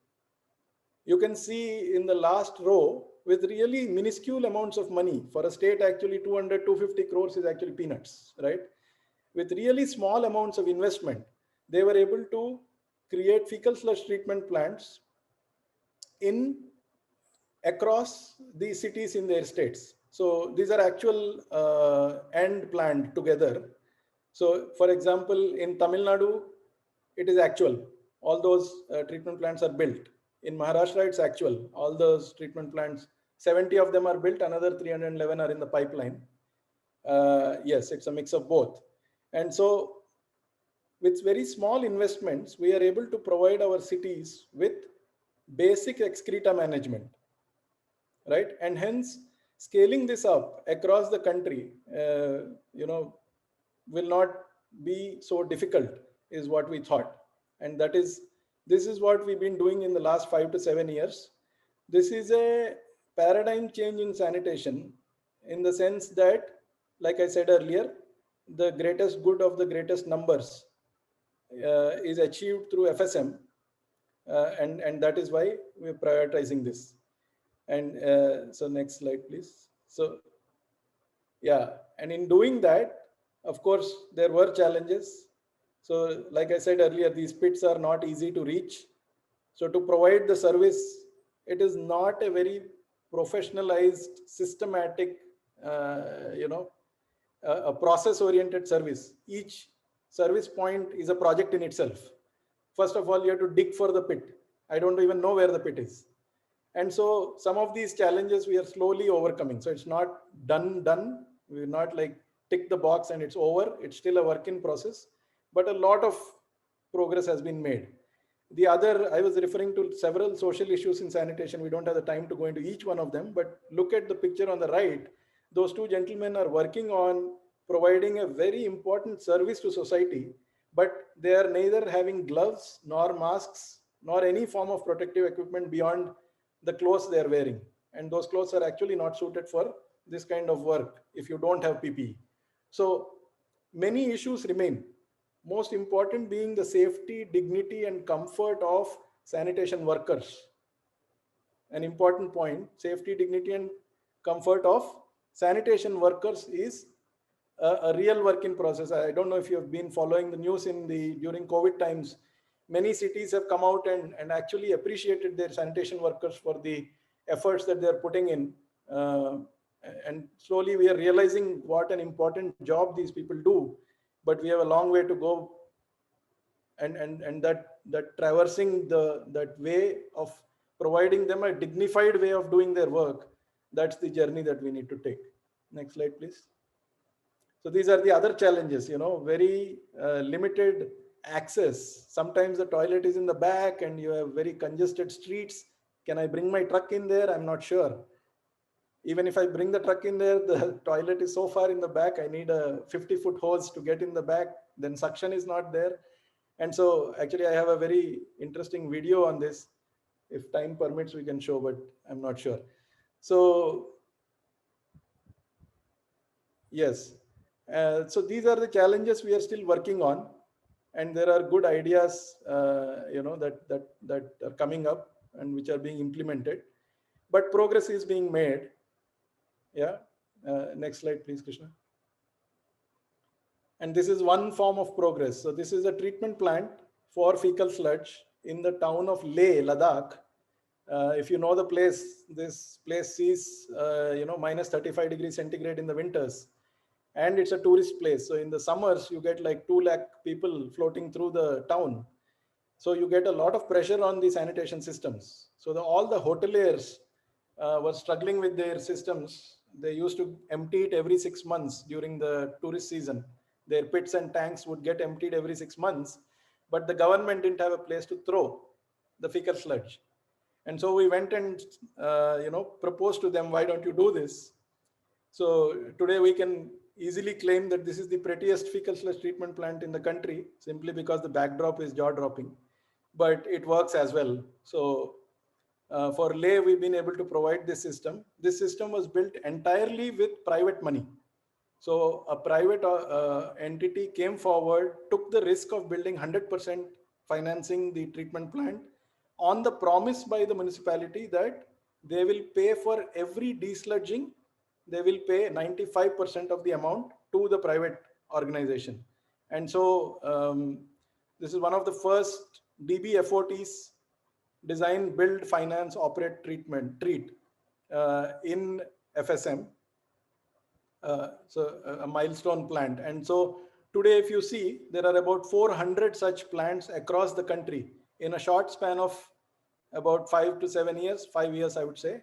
You can see in the last row, with really minuscule amounts of money, for a state actually 200, 250 crores is actually peanuts, right? With really small amounts of investment, they were able to create fecal sludge treatment plants across the cities in their states. So these are actual and planned together. So for example, in Tamil Nadu, it is actual. All those treatment plants are built. In Maharashtra, it's actual. All those treatment plants, 70 of them are built, another 311 are in the pipeline. Yes, it's a mix of both. And so with very small investments, we are able to provide our cities with basic excreta management, right? And hence scaling this up across the country, will not be so difficult is what we thought. And this is what we've been doing in the last 5 to 7 years. This is a paradigm change in sanitation in the sense that, like I said earlier, the greatest good of the greatest numbers is achieved through FSM, and that is why we're prioritizing this. And so next slide, please. So yeah, and in doing that, of course, there were challenges. So like I said earlier, these pits are not easy to reach. So to provide the service, it is not a very professionalized, systematic, a process-oriented service. Each service point is a project in itself. First of all, you have to dig for the pit. I don't even know where the pit is. And so some of these challenges we are slowly overcoming. So it's not done. We're not like tick the box and it's over. It's still a work in process, but a lot of progress has been made. The other, I was referring to several social issues in sanitation. We don't have the time to go into each one of them, but look at the picture on the right. Those two gentlemen are working on providing a very important service to society, but they are neither having gloves nor masks nor any form of protective equipment beyond the clothes they are wearing. And those clothes are actually not suited for this kind of work if you don't have PPE. So many issues remain. Most important being the safety, dignity, and comfort of sanitation workers. An important point, safety, dignity, and comfort of sanitation workers is a real work in process. I don't know if you have been following the news during COVID times. Many cities have come out and actually appreciated their sanitation workers for the efforts that they're putting in. And slowly we are realizing what an important job these people do, but we have a long way to go. And that traversing that way of providing them a dignified way of doing their work, that's the journey that we need to take. Next slide, please. So these are the other challenges, very limited access. Sometimes the toilet is in the back and you have very congested streets. Can I bring my truck in there? I'm not sure. Even if I bring the truck in there, the toilet is so far in the back, I need a 50-foot hose to get in the back. Then suction is not there. And so actually I have a very interesting video on this. If time permits, we can show, but I'm not sure. So yes. So these are the challenges we are still working on, and there are good ideas, that are coming up and which are being implemented, but progress is being made. Yeah. Next slide, please, Krishna. And this is one form of progress. So this is a treatment plant for fecal sludge in the town of Leh, Ladakh. If you know the place, this place sees, minus 35 degrees centigrade in the winters. And it's a tourist place. So in the summers, you get like 2 lakh people floating through the town. So you get a lot of pressure on the sanitation systems. So all the hoteliers were struggling with their systems. They used to empty it every 6 months during the tourist season. Their pits and tanks would get emptied every 6 months, but the government didn't have a place to throw the fecal sludge. And so we went and, proposed to them, why don't you do this? So today we can easily claim that this is the prettiest fecal sludge treatment plant in the country, simply because the backdrop is jaw-dropping, but it works as well. So for Leh, we've been able to provide this system. This system was built entirely with private money. So a private entity came forward, took the risk of building 100% financing the treatment plant on the promise by the municipality that they will pay for every desludging. They will pay 95% of the amount to the private organization. And so this is one of the first DBFOTs design, build, finance, operate, treat in FSM. So a milestone plant. And so today, if you see, there are about 400 such plants across the country in a short span of about 5 to 7 years, 5 years, I would say.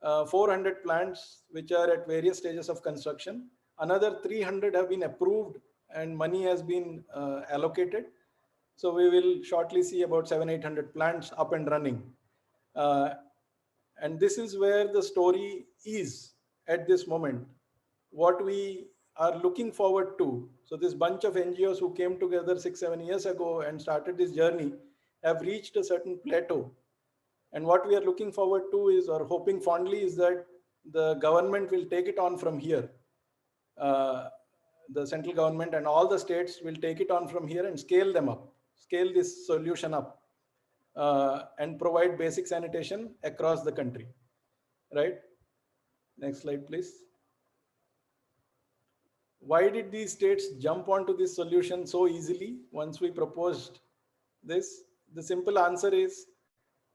400 plants which are at various stages of construction. Another 300 have been approved and money has been allocated. So we will shortly see about 700-800 plants up and running. And this is where the story is at this moment. What we are looking forward to. So this bunch of NGOs who came together 6-7 years ago and started this journey have reached a certain plateau. And what we are looking forward to is, or hoping fondly, is that the government will take it on from here. The central government and all the states will take it on from here and scale them up, scale this solution up, and provide basic sanitation across the country. Right? Next slide, please. Why did these states jump onto this solution so easily once we proposed this? The simple answer is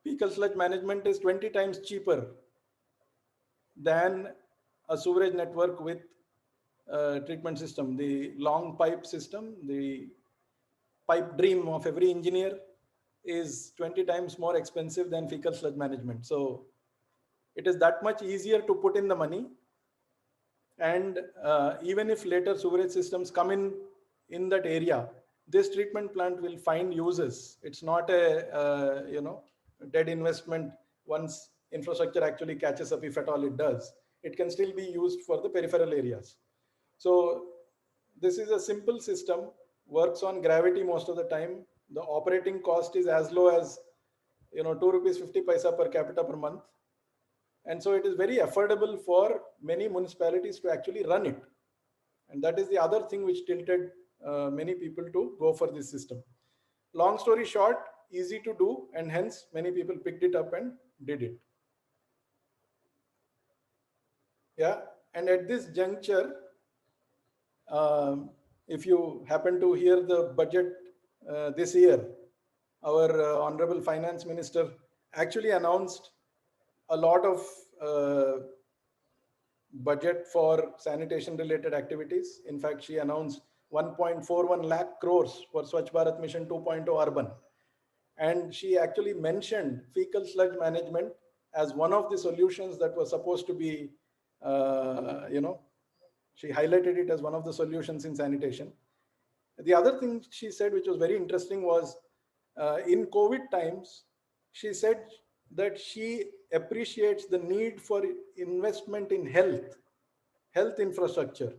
fecal sludge management is 20 times cheaper than a sewerage network with treatment system. The long pipe system, the pipe dream of every engineer, is 20 times more expensive than fecal sludge management. So it is that much easier to put in the money. And even if later sewerage systems come in that area, this treatment plant will find uses. It's not a dead investment once infrastructure actually catches up, if at all it does. It can still be used for the peripheral areas. So this is a simple system, works on gravity most of the time. The operating cost is as low as ₹2.50 per capita per month. And so it is very affordable for many municipalities to actually run it. And that is the other thing which tilted many people to go for this system. Long story short, easy to do, and hence many people picked it up and did it. Yeah, and at this juncture, if you happen to hear the budget this year, our Honorable Finance Minister actually announced a lot of budget for sanitation related activities. In fact, she announced 1.41 lakh crores for Swachh Bharat Mission 2.0 Urban. And she actually mentioned fecal sludge management as one of the solutions that was supposed to be, she highlighted it as one of the solutions in sanitation. The other thing she said, which was very interesting, was in COVID times, she said that she appreciates the need for investment in health infrastructure.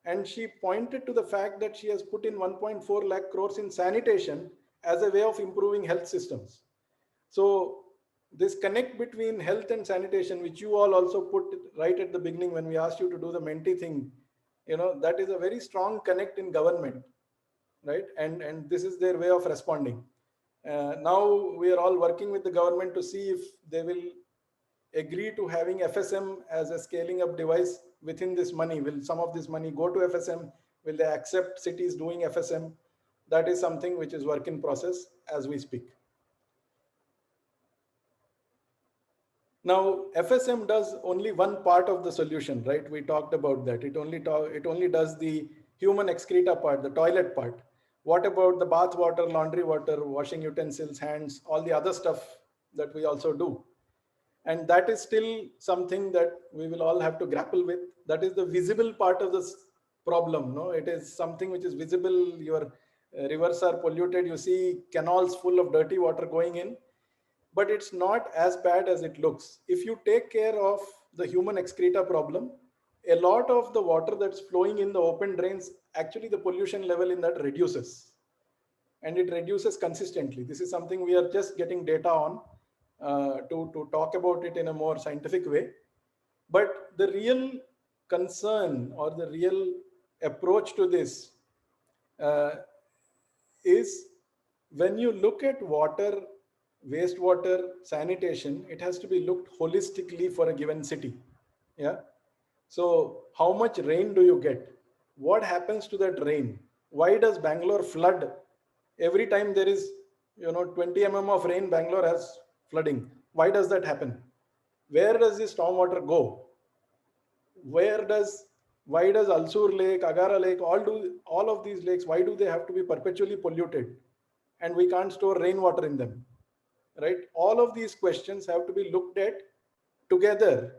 And she pointed to the fact that she has put in 1.4 lakh crores in sanitation as a way of improving health systems. So this connect between health and sanitation, which you all also put right at the beginning when we asked you to do the Menti thing, that is a very strong connect in government, right? And this is their way of responding. Now we are all working with the government to see if they will agree to having FSM as a scaling up device within this money. Will some of this money go to FSM? Will they accept cities doing FSM? That is something which is work in process as we speak. Now, FSM does only one part of the solution, right? We talked about that. It only does the human excreta part, the toilet part. What about the bath water, laundry water, washing utensils, hands, all the other stuff that we also do? And that is still something that we will all have to grapple with. That is the visible part of this problem. No, it is something which is visible. Your rivers are polluted. You see canals full of dirty water going in, but it's not as bad as it looks. If you take care of the human excreta problem, a lot of the water that's flowing in the open drains, actually the pollution level in that reduces, and it reduces consistently. This is something we are just getting data on to talk about it in a more scientific way. But the real concern or the real approach to this is when you look at water, wastewater, sanitation, it has to be looked holistically for a given city. Yeah. So how much rain do you get? What happens to that rain? Why does Bangalore flood? Every time there is 20 mm of rain, Bangalore has flooding. Why does that happen? Where does this stormwater go? Why does Alsur Lake, Agara Lake, all of these lakes, why do they have to be perpetually polluted? And we can't store rainwater in them, right? All of these questions have to be looked at together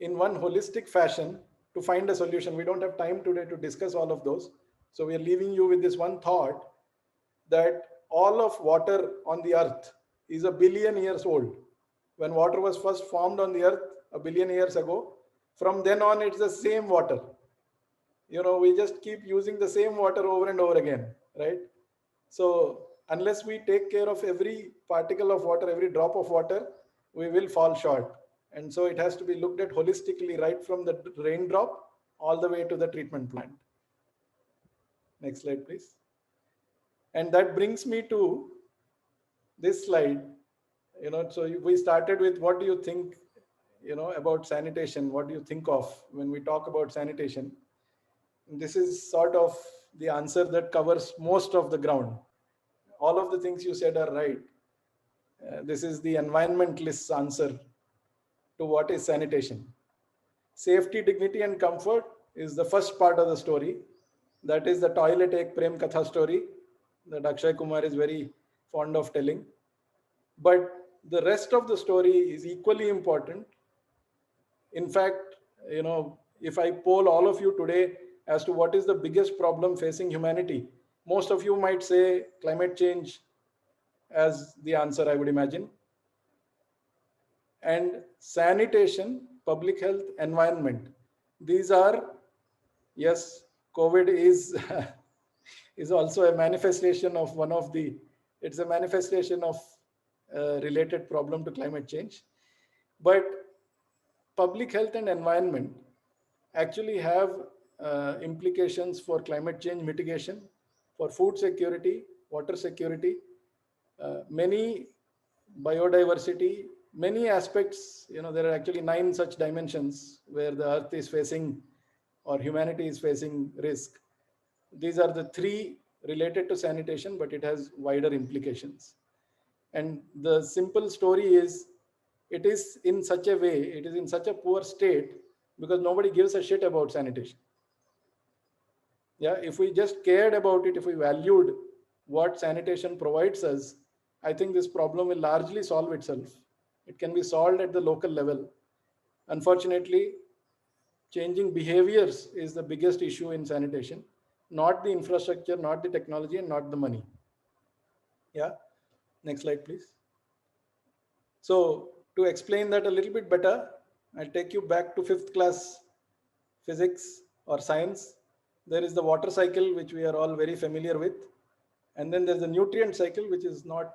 in one holistic fashion to find a solution. We don't have time today to discuss all of those. So we are leaving you with this one thought, that all of water on the earth is 1 billion years old. When water was first formed on the earth 1 billion years ago, from then on it's the same water. We just keep using the same water over and over again, right? So unless we take care of every particle of water, every drop of water, we will fall short. And so it has to be looked at holistically, right from the raindrop all the way to the treatment plant. Next slide, please. And that brings me to this slide. So we started with, what do you think, about sanitation? What do you think of when we talk about sanitation? This is sort of the answer that covers most of the ground. All of the things you said are right. This is the environmentalist's answer to what is sanitation. Safety, dignity, and comfort is the first part of the story. That is the toilet ek prem katha story that Akshay Kumar is very fond of telling. But the rest of the story is equally important. In fact, if I poll all of you today as to what is the biggest problem facing humanity, most of you might say climate change as the answer, I would imagine. And sanitation, public health, environment. These are, yes, COVID is is also a manifestation of it's a manifestation of a related problem to climate change. But public health and environment actually have implications for climate change mitigation, for food security, water security, many biodiversity, many aspects. There are actually 9 such dimensions where the earth is facing, or humanity is facing, risk. These are the 3 related to sanitation, but it has wider implications. And the simple story is, it is in such a way, it is in such a poor state because nobody gives a shit about sanitation. Yeah, if we just cared about it, if we valued what sanitation provides us, I think this problem will largely solve itself. It can be solved at the local level. Unfortunately, changing behaviors is the biggest issue in sanitation, not the infrastructure, not the technology, and not the money. Yeah, next slide, please. So to explain that a little bit better, I'll take you back to 5th class physics or science. There is the water cycle, which we are all very familiar with. And then there's the nutrient cycle, which is not,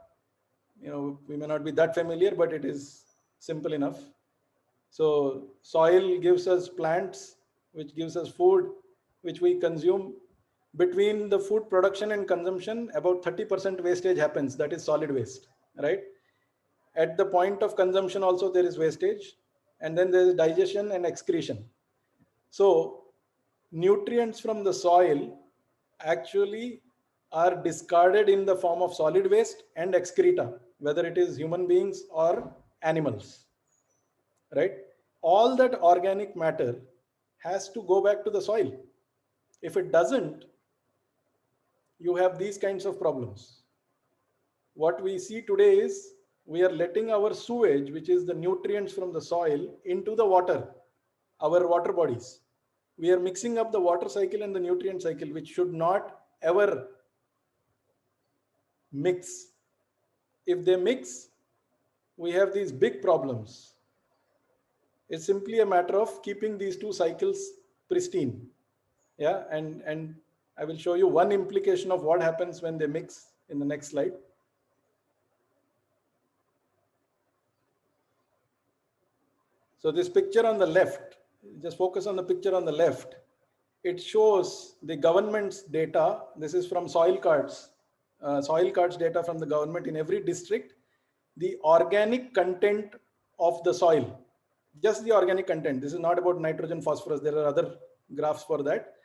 we may not be that familiar, but it is simple enough. So soil gives us plants, which gives us food, which we consume. Between the food production and consumption, about 30% wastage happens. That is solid waste, right? At the point of consumption also there is wastage, and then there is digestion and excretion. So nutrients from the soil actually are discarded in the form of solid waste and excreta, whether it is human beings or animals, right? All that organic matter has to go back to the soil. If it doesn't, you have these kinds of problems. What we see today is, we are letting our sewage, which is the nutrients from the soil, into the water, our water bodies. We are mixing up the water cycle and the nutrient cycle, which should not ever mix. If they mix, we have these big problems. It's simply a matter of keeping these 2 cycles pristine. Yeah, and I will show you one implication of what happens when they mix in the next slide. So this picture on the left, just focus on the picture on the left. It shows the government's data. This is from soil cards data from the government in every district. The organic content of the soil, just the organic content. This is not about nitrogen, phosphorus. There are other graphs for that.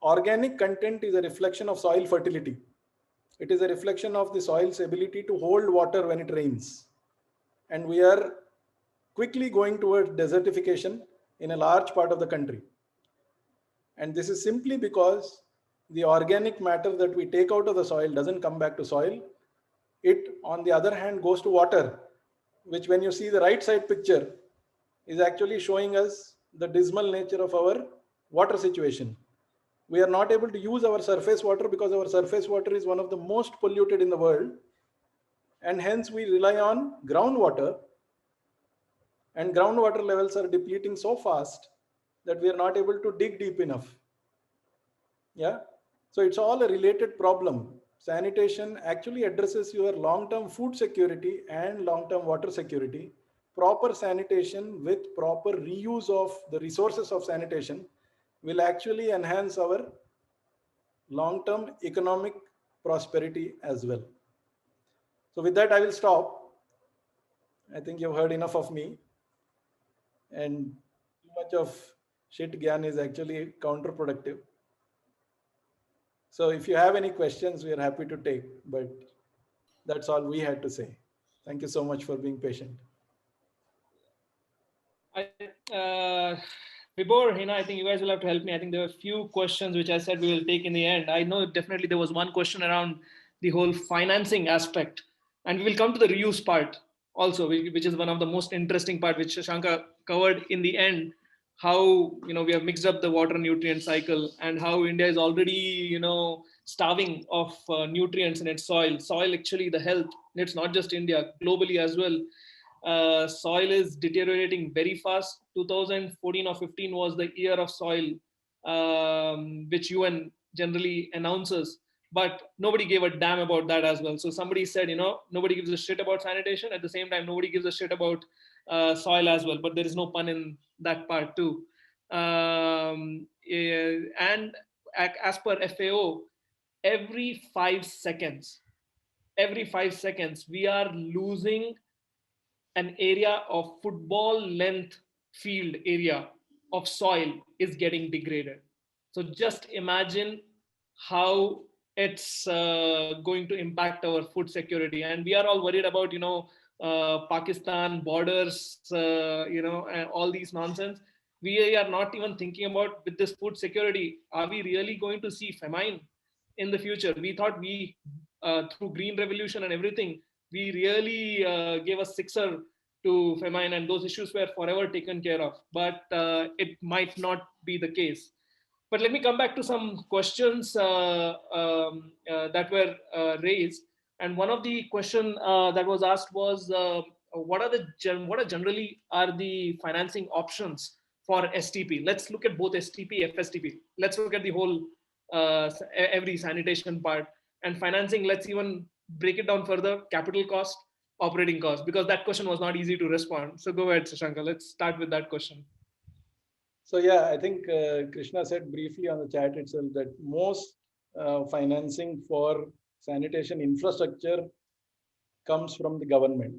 Organic content is a reflection of soil fertility. It is a reflection of the soil's ability to hold water when it rains. and we are quickly going towards desertification in a large part of the country. And this is simply because the organic matter that we take out of the soil doesn't come back to soil. It, on the other hand, goes to water, which, when you see the right side picture, is actually showing us the dismal nature of our water situation. We are not able to use our surface water because our surface water is one of the most polluted in the world, and hence we rely on groundwater, and groundwater levels are depleting so fast that we are not able to dig deep enough. Yeah, so it's all a related problem. Sanitation actually addresses your long-term food security and long-term water security. Proper sanitation with proper reuse of the resources of sanitation will actually enhance our long-term economic prosperity as well. So with that, I will stop. I think you've heard enough of me, and too much of shit gyan is actually counterproductive. So if you have any questions, we are happy to take, but that's all we had to say. Thank you so much for being patient. Before, I think you guys will have to help me. I think there were a few questions which I said we will take in the end. I know definitely there was one question around the whole financing aspect, and we will come to the reuse part also, which is one of the most interesting part, which Shashanka covered in the end. How we have mixed up the water nutrient cycle, and how India is already starving of nutrients in its soil. Soil, actually, the health. It's not just India, globally as well. Soil is deteriorating very fast. 2014 or 15 was the year of soil, which UN generally announces, but nobody gave a damn about that as well. So somebody said, nobody gives a shit about sanitation. At the same time, nobody gives a shit about soil as well. But there is no pun in that part too. And as per FAO, every 5 seconds, we are losing an area of football length field area of soil is getting degraded. So just imagine how it's going to impact our food security. And we are all worried about, Pakistan borders, and all these nonsense. We are not even thinking about, with this food security, are we really going to see famine in the future? We thought through green revolution and everything, we really gave a sixer to famine, and those issues were forever taken care of. But it might not be the case. But let me come back to some questions that were raised. And one of the question that was asked was, what generally are the financing options for STP? Let's look at both STP, FSTP. Let's look at the whole every sanitation part. And financing, let's even break it down further: capital cost, operating cost, because that question was not easy to respond. So go ahead, Shashanka. Let's start with that question. So yeah, I think Krishna said briefly on the chat itself that most financing for sanitation infrastructure comes from the government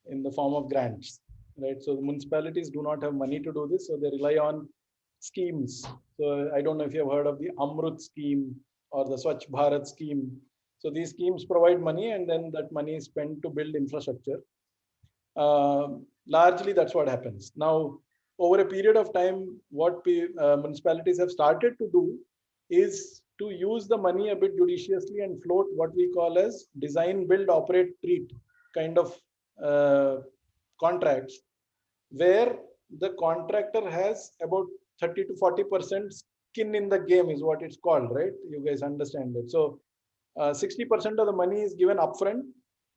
in the form of grants, right? So the municipalities do not have money to do this, so they rely on schemes. So I don't know if you have heard of the Amrut scheme or the Swachh Bharat scheme. So these schemes provide money, and then that money is spent to build infrastructure. Largely, that's what happens. Now, over a period of time, what municipalities have started to do is to use the money a bit judiciously and float what we call as design, build, operate, treat kind of contracts, where the contractor has about 30 to 40% skin in the game, is what it's called, right? You guys understand that. So 60% of the money is given upfront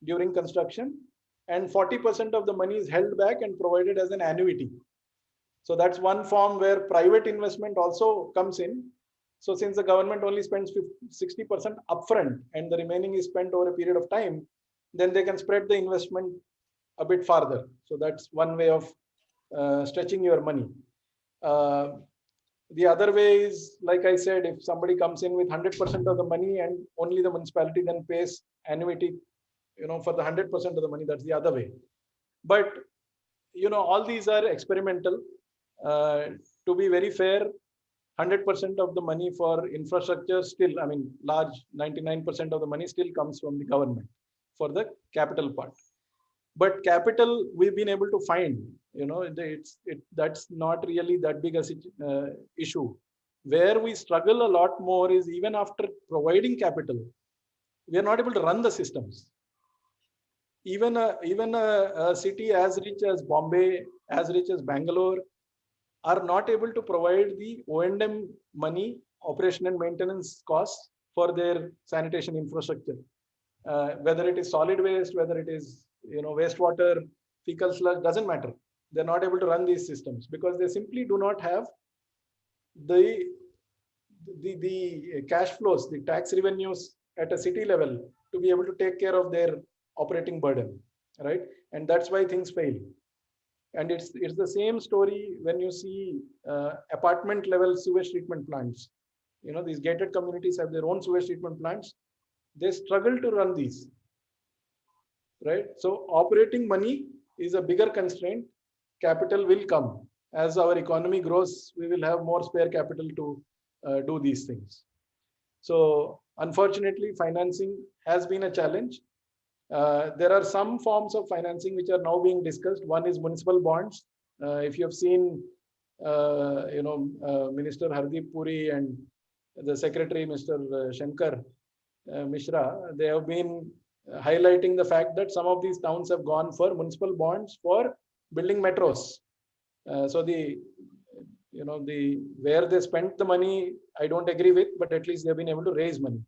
during construction, and 40% of the money is held back and provided as an annuity. So that's one form where private investment also comes in. So since the government only spends 60% upfront and the remaining is spent over a period of time, then they can spread the investment a bit farther. So that's one way of stretching your money. The other way is, like I said, if somebody comes in with 100% of the money and only the municipality then pays annuity, for the 100% of the money, that's the other way. But, all these are experimental. To be very fair, 100% of the money for infrastructure still, large 99% of the money still comes from the government for the capital part. But capital we've been able to find, that's not really that big a issue. Where we struggle a lot more is even after providing capital, we are not able to run the systems. Even a city as rich as Bombay, as rich as Bangalore, are not able to provide the O&M money, operation and maintenance costs for their sanitation infrastructure. Whether it is solid waste, whether it is wastewater, fecal sludge, doesn't matter. They're not able to run these systems because they simply do not have the cash flows, the tax revenues at a city level to be able to take care of their operating burden, right? And that's why things fail. And it's the same story when you see apartment level sewage treatment plants. These gated communities have their own sewage treatment plants. They struggle to run these, right? So operating money is a bigger constraint. Capital will come. As our economy grows, we will have more spare capital to do these things. So unfortunately, financing has been a challenge. There are some forms of financing which are now being discussed. One is municipal bonds. If you have seen, Minister Hardeep Puri and the Secretary, Mr. Shankar Mishra, they have been highlighting the fact that some of these towns have gone for municipal bonds for building metros. So where they spent the money, I don't agree with, but at least they've been able to raise money.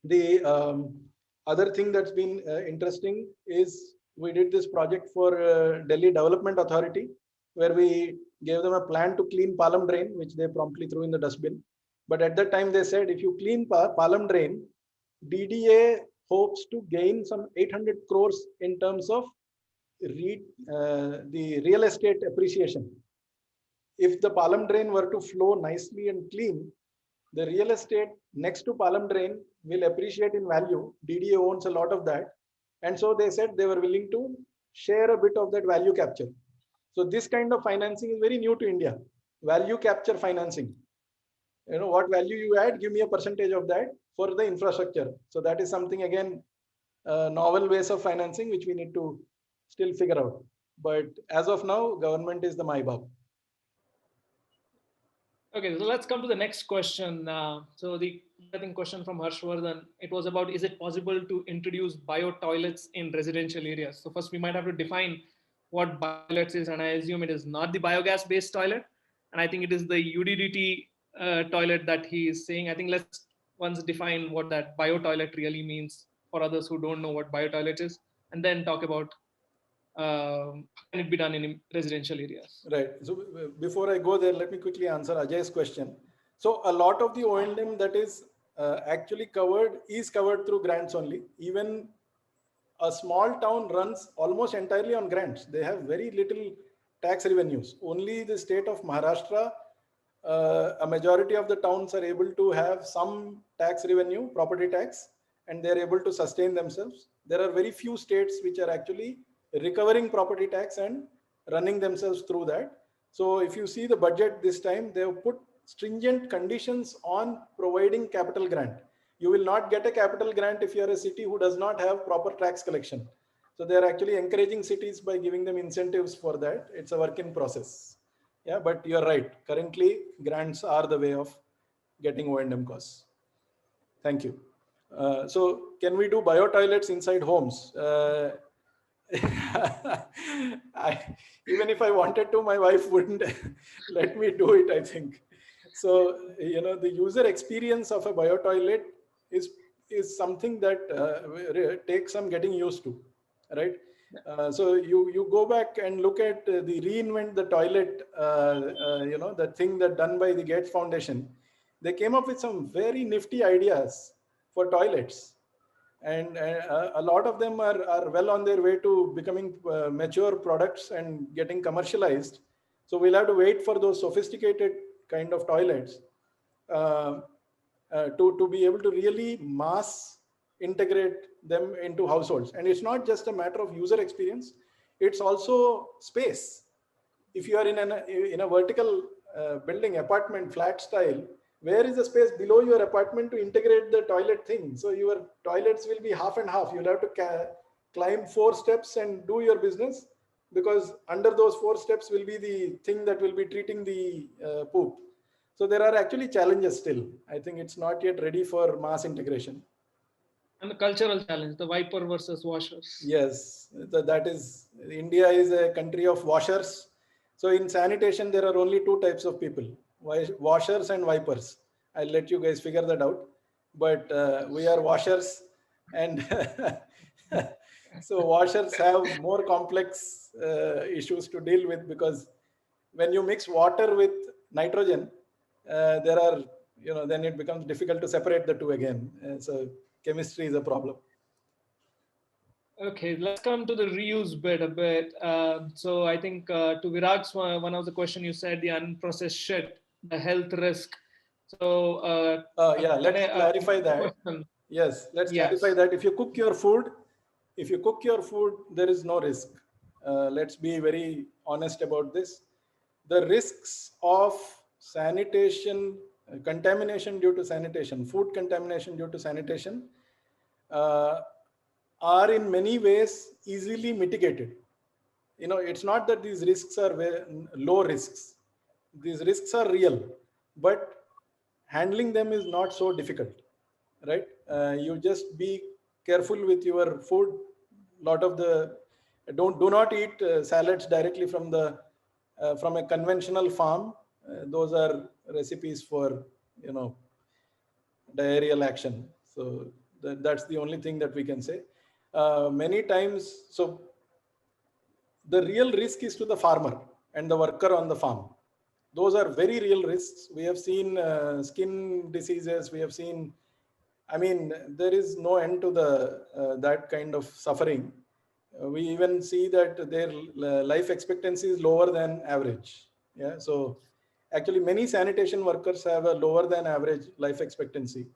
The other thing that's been interesting is we did this project for Delhi Development Authority, where we gave them a plan to clean Palam drain, which they promptly threw in the dustbin. But at that time, they said, if you clean Palam drain, DDA hopes to gain some 800 crores in terms of the real estate appreciation. If the Palam drain were to flow nicely and clean, the real estate next to Palam drain will appreciate in value. DDA owns a lot of that. And so they said they were willing to share a bit of that value capture. So this kind of financing is very new to India. Value capture financing. What value you add, give me a percentage of that for the infrastructure. So that is something, again, novel ways of financing, which we need to still figure out. But as of now, government is the MyBab. Okay, so let's come to the next question. So the question from Harshvardhan, it was about, is it possible to introduce bio toilets in residential areas? So first we might have to define what bio toilets is, and I assume it is not the biogas based toilet. And I think it is the UDDT toilet that he is saying. I think let's once define what that bio toilet really means for others who don't know what bio toilet is, and then talk about how can it be done in residential areas. Right. So before I go there, let me quickly answer Ajay's question. So a lot of the O&M that is actually covered is covered through grants only. Even a small town runs almost entirely on grants. They have very little tax revenues. Only the state of Maharashtra, a majority of the towns are able to have some tax revenue, property tax, and they're able to sustain themselves. There are very few states which are actually recovering property tax and running themselves through that. So if you see the budget this time, they have put stringent conditions on providing capital grant. You will not get a capital grant if you are a city who does not have proper tax collection. So they are actually encouraging cities by giving them incentives for that. It's a work in process. Yeah, but you're right. Currently, grants are the way of getting O&M costs. Thank you. So can we do bio toilets inside homes? Even if I wanted to, my wife wouldn't let me do it, I think. So, the user experience of a bio toilet is something that takes some getting used to, right? So you go back and look at the reinvent the toilet, the thing that done by the Gates Foundation. They came up with some very nifty ideas for toilets. And a lot of them are well on their way to becoming mature products and getting commercialized. So we'll have to wait for those sophisticated kind of toilets to be able to really mass integrate them into households. And it's not just a matter of user experience, it's also space. If you are in a vertical building, apartment, flat style, where is the space below your apartment to integrate the toilet thing? So your toilets will be half and half. You'll have to climb 4 steps and do your business, because under those 4 steps will be the thing that will be treating the poop. So there are actually challenges still. I think it's not yet ready for mass integration. And the cultural challenge, the wiper versus washers. Yes, that is, India is a country of washers. So in sanitation, there are only 2 types of people, washers and wipers. I'll let you guys figure that out. But we are washers, and so washers have more complex issues to deal with, because when you mix water with nitrogen, there are, then it becomes difficult to separate the two again. So chemistry is a problem. Okay, let's come to the reuse bit a bit. So I think to Virag's one of the question you said, the unprocessed shit, the health risk. So yeah, let's clarify that. Question. Yes, let's clarify that. If you cook your food, there is no risk. Let's be very honest about this. The risks of sanitation, contamination due to sanitation, food contamination due to sanitation, are in many ways easily mitigated. It's not that these risks are low risks. These risks are real, but handling them is not so difficult, right? You just be careful with your food. Do not eat salads directly from a conventional farm. Those are recipes for diarrheal action. So that's the only thing that we can say. Many times, so the real risk is to the farmer and the worker on the farm. Those are very real risks. We have seen skin diseases. We have seen, there is no end to that kind of suffering. We even see that their life expectancy is lower than average. Yeah. So actually, many sanitation workers have a lower than average life expectancy.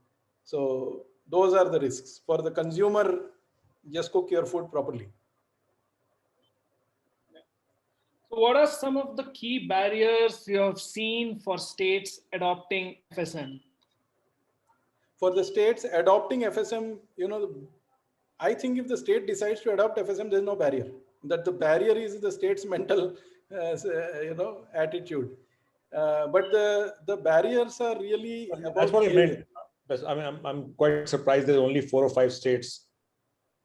So those are the risks. For the consumer, just cook your food properly. So what are some of the key barriers you have seen for states adopting FSM? For the states adopting FSM, I think if the state decides to adopt FSM, there's no barrier. That the barrier is the state's mental, attitude. But the barriers are really about. That's what I meant. I'm quite surprised there's only 4 or 5 states.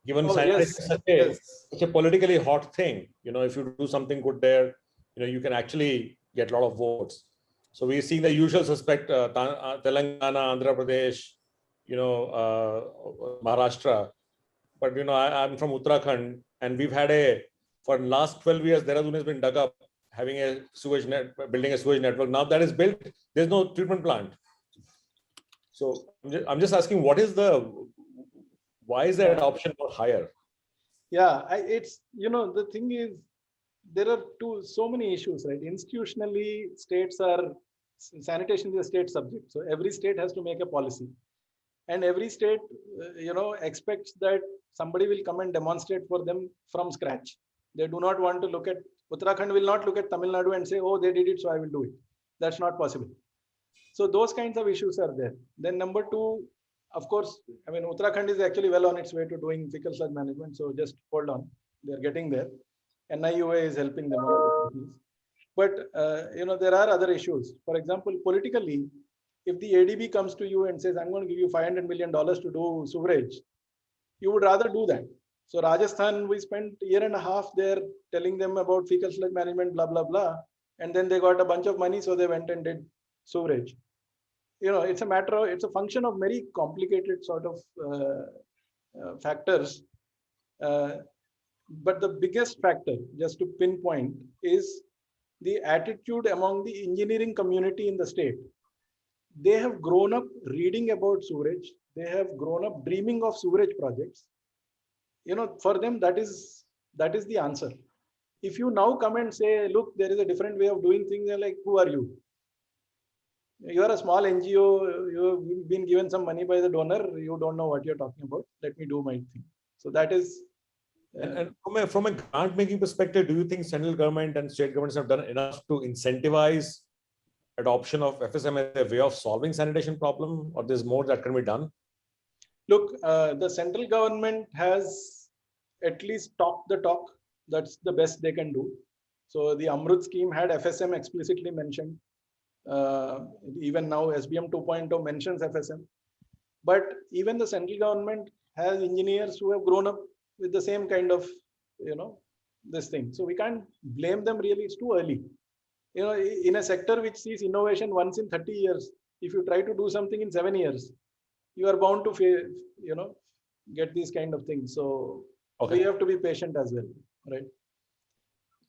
Given it's such a politically hot thing, if you do something good there, you can actually get a lot of votes. So we're seeing the usual suspect, Telangana, Andhra Pradesh, Maharashtra. But I'm from Uttarakhand, and we've had for the last 12 years, Dehradun has been dug up, having building a sewage network. Now that is built, there's no treatment plant. So I'm just asking, why is the adoption not higher? Yeah, it's, the thing is, there are so many issues, right? Institutionally, sanitation is a state subject. So every state has to make a policy. And every state, expects that somebody will come and demonstrate for them from scratch. They do not want to Uttarakhand will not look at Tamil Nadu and say, oh, they did it, so I will do it. That's not possible. So those kinds of issues are there. Then number 2, of course, Uttarakhand is actually well on its way to doing fecal sludge management. So just hold on, they're getting there. NIUA is helping them. But, there are other issues. For example, politically, if the ADB comes to you and says, I'm going to give you $500 million to do sewerage, you would rather do that. So Rajasthan, we spent a year and a half there telling them about fecal sludge management, blah, blah, blah. And then they got a bunch of money, so they went and did sewerage. It's a function of very complicated sort of factors. But the biggest factor, just to pinpoint, is the attitude among the engineering community in the state. They have grown up reading about sewerage. They have grown up dreaming of sewerage projects. For them, that is the answer. If you now come and say, look, there is a different way of doing things, they're like, who are you? You are a small NGO, you've been given some money by the donor, you don't know what you're talking about. Let me do my thing. So that is. And from a grant making perspective, do you think central government and state governments have done enough to incentivize adoption of FSM as a way of solving sanitation problem, or there's more that can be done? Look, the central government has at least talk the talk. That's the best they can do. So the Amrut scheme had FSM explicitly mentioned. Even now SBM 2.0 mentions FSM. But even the central government has engineers who have grown up with the same kind of, this thing. So we can't blame them really. It's too early. In a sector which sees innovation once in 30 years, if you try to do something in 7 years, you are bound to, get these kind of things. So we have to be patient as well, right?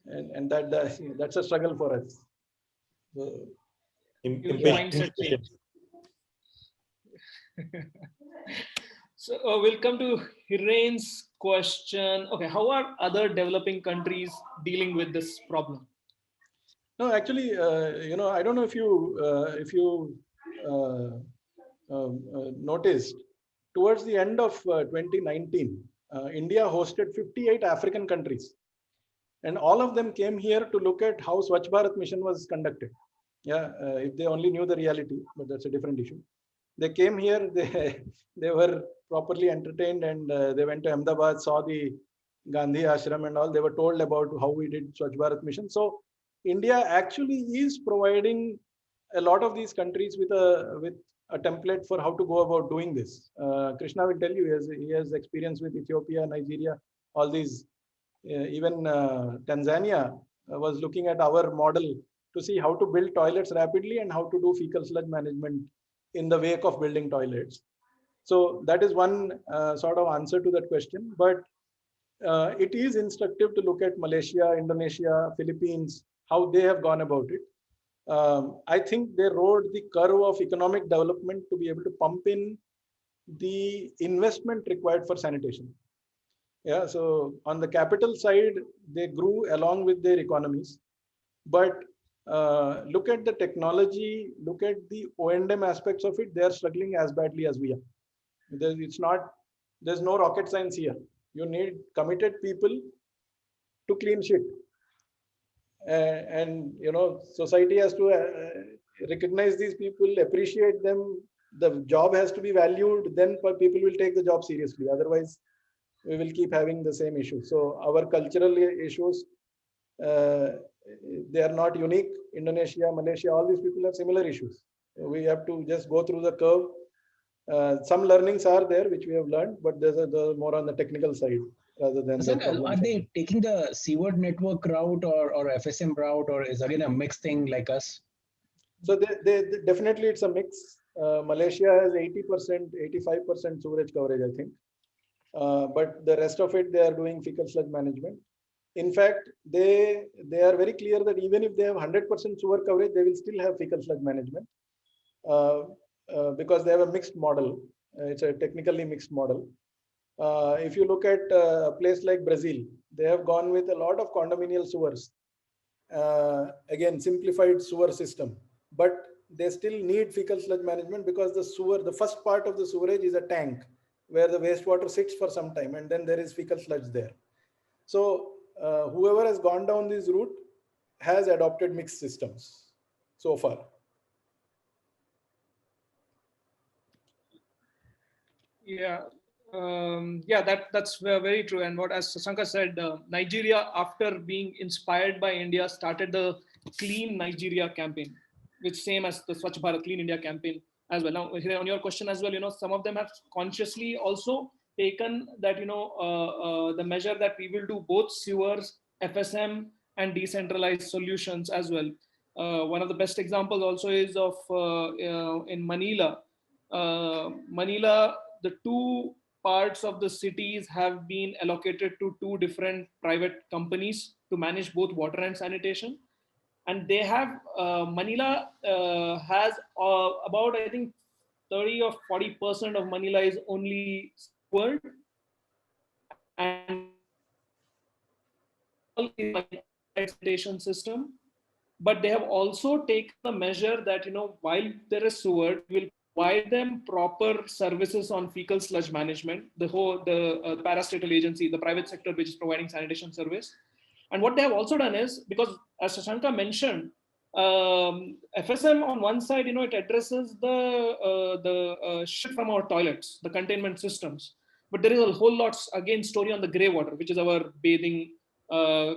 And that's a struggle for us. So, mindset change. So we'll come to Hirain's question. Okay, how are other developing countries dealing with this problem? No, actually, I don't know if you noticed, towards the end of 2019, India hosted 58 African countries, and all of them came here to look at how Swachh Bharat mission was conducted. Yeah, if they only knew the reality, but that's a different issue. They came here, they were properly entertained, and they went to Ahmedabad, saw the Gandhi ashram and all. They were told about how we did Swachh Bharat mission. So India actually is providing a lot of these countries with a template for how to go about doing this. Krishna will tell you, he has experience with Ethiopia, Nigeria, all these. Even Tanzania was looking at our model to see how to build toilets rapidly and how to do fecal sludge management in the wake of building toilets. So that is one sort of answer to that question. But it is instructive to look at Malaysia, Indonesia, Philippines, how they have gone about it. I think they rode the curve of economic development to be able to pump in the investment required for sanitation. Yeah, so on the capital side, they grew along with their economies. But look at the technology, look at the O&M aspects of it, they are struggling as badly as we are. There's no rocket science here. You need committed people to clean shit. And society has to recognize these people, appreciate them. The job has to be valued, then people will take the job seriously. Otherwise, we will keep having the same issue. So our cultural issues, they are not unique. Indonesia, Malaysia, all these people have similar issues. We have to just go through the curve. Some learnings are there, which we have learned, but there's more on the technical side rather than the problem. Are they taking the seaward network route or FSM route, or is again a mixed thing like us? So they definitely it's a mix. Malaysia has 80%, 85% sewerage coverage, I think. But the rest of it, they are doing fecal sludge management. In fact, they are very clear that even if they have 100% sewer coverage, they will still have fecal sludge management because they have a mixed model. It's a technically mixed model. If you look at a place like Brazil, they have gone with a lot of condominial sewers. Again, simplified sewer system, but they still need fecal sludge management because the first part of the sewerage is a tank where the wastewater sits for some time, and then there is fecal sludge there. So whoever has gone down this route has adopted mixed systems so far. Yeah, that's very true. And what, as Sasanka said, Nigeria, after being inspired by India, started the Clean Nigeria campaign, which same as the Swachh Bharat Clean India campaign as well. Now, on your question as well, some of them have consciously also taken that, the measure that we will do both sewers, FSM, and decentralized solutions as well. One of the best examples also is of in Manila. Manila, the two parts of the cities have been allocated to two different private companies to manage both water and sanitation. And they have, Manila has about, I think, 30 or 40% of Manila is only sewered. And all is like sanitation system. But they have also taken the measure that, while there is sewer, we will provide them proper services on fecal sludge management, the parastatal agency, the private sector, which is providing sanitation service. And what they have also done is, because as Shashanka mentioned, FSM on one side, it addresses the shit from our toilets, the containment systems. But there is a whole lot, again, story on the gray water, which is our bathing,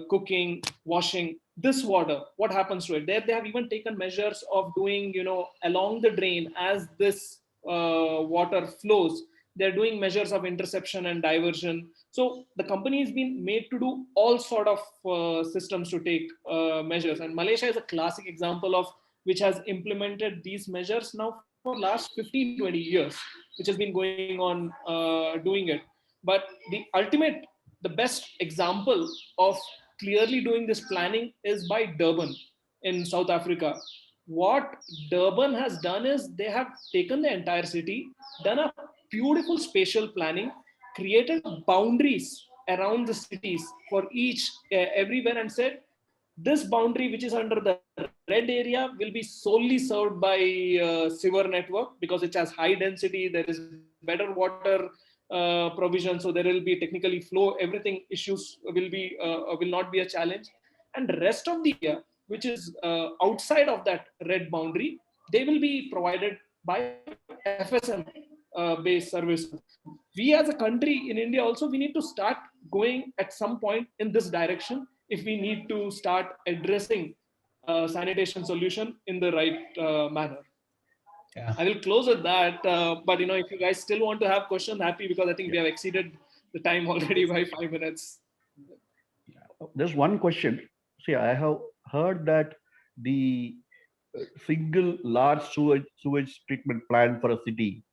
cooking, washing. This water, what happens to it? There they have even taken measures of doing, along the drain as this water flows. They're doing measures of interception and diversion. So the company has been made to do all sort of systems to take measures. And Malaysia is a classic example of which has implemented these measures now for last 15, 20 years, which has been going on doing it. But the best example of clearly doing this planning is by Durban in South Africa. What Durban has done is they have taken the entire city, done a beautiful spatial planning, created boundaries around the cities for each everywhere, and said this boundary which is under the red area will be solely served by sewer network because it has high density, there is better water provision, so there will be technically flow, everything issues will not be a challenge. And the rest of the area which is outside of that red boundary, they will be provided by FSM based services. We as a country in India also, we need to start going at some point in this direction if we need to start addressing sanitation solution in the right manner. Yeah. I will close with that. But if you guys still want to have questions, happy, because I think we have exceeded the time already by 5 minutes. There's one question. See, I have heard that the single large sewage treatment plant for a city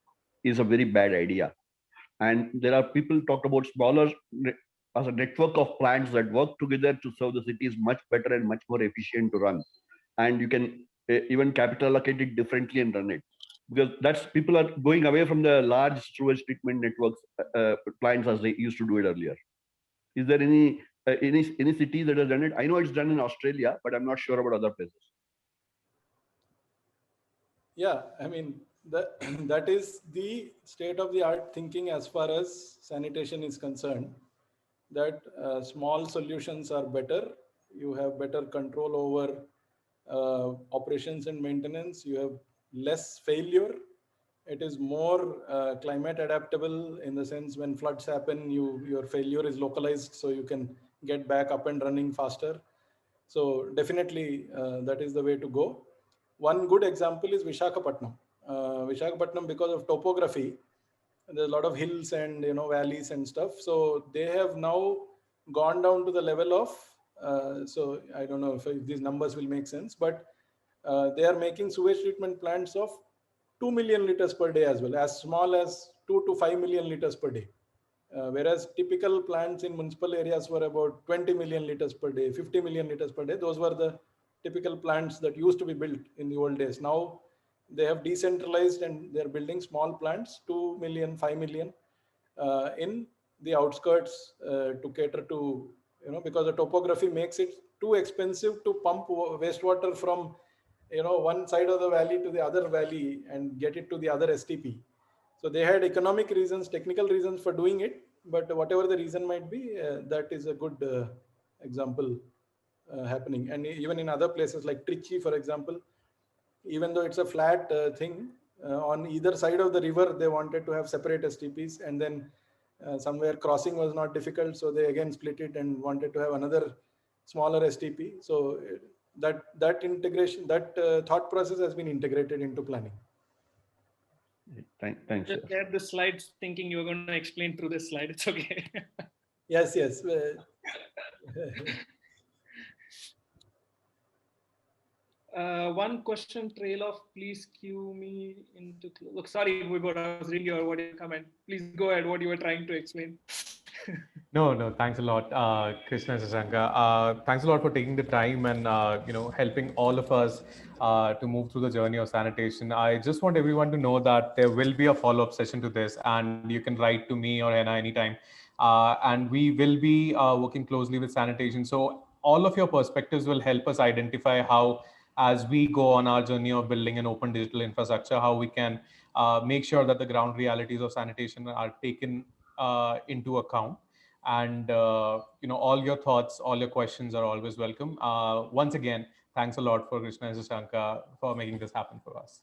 is a very bad idea. And there are people talked about smaller as a network of plants that work together to serve the city is much better and much more efficient to run. And you can even capital allocate it differently and run it. Because that's people are going away from the large sewage treatment networks plants as they used to do it earlier. Is there any city that has done it? I know it's done in Australia, but I'm not sure about other places. Yeah, I mean, that is the state of the art thinking as far as sanitation is concerned, that small solutions are better. You have better control over operations and maintenance. You have less failure. It is more climate adaptable in the sense when floods happen, your failure is localized, so you can get back up and running faster. So definitely that is the way to go. One good example is Vishakhapatnam. Vishakhapatnam, because of topography, there's a lot of hills and valleys and stuff. So they have now gone down to the level of, so I don't know if these numbers will make sense, but they are making sewage treatment plants of 2 million liters per day as well, as small as 2 to 5 million liters per day. Whereas typical plants in municipal areas were about 20 million liters per day, 50 million liters per day. Those were the typical plants that used to be built in the old days. Now they have decentralized and they're building small plants, 2 million, 5 million in the outskirts to cater to, because the topography makes it too expensive to pump wastewater from, one side of the valley to the other valley and get it to the other STP. So they had economic reasons, technical reasons for doing it, but whatever the reason might be, that is a good example happening. And even in other places like Trichy, for example, even though it's a flat thing, on either side of the river, they wanted to have separate STPs, and then somewhere crossing was not difficult, so they again split it and wanted to have another smaller STP. So that integration, that thought process has been integrated into planning. Thanks. Just share the slides thinking you were going to explain through this slide. It's okay. Yes. One question trail off, please cue me into. Look, sorry, Vibhor, I was reading your what you comment. Please go ahead. What you were trying to explain. No, thanks a lot, Krishna and Sasanka. Thanks a lot for taking the time and helping all of us to move through the journey of sanitation. I just want everyone to know that there will be a follow-up session to this, and you can write to me or Hannah anytime. And we will be working closely with sanitation. So all of your perspectives will help us identify how, as we go on our journey of building an open digital infrastructure, how we can make sure that the ground realities of sanitation are taken into account. And all your thoughts, all your questions are always welcome. Once again, thanks a lot for Krishna and Sasanka for making this happen for us.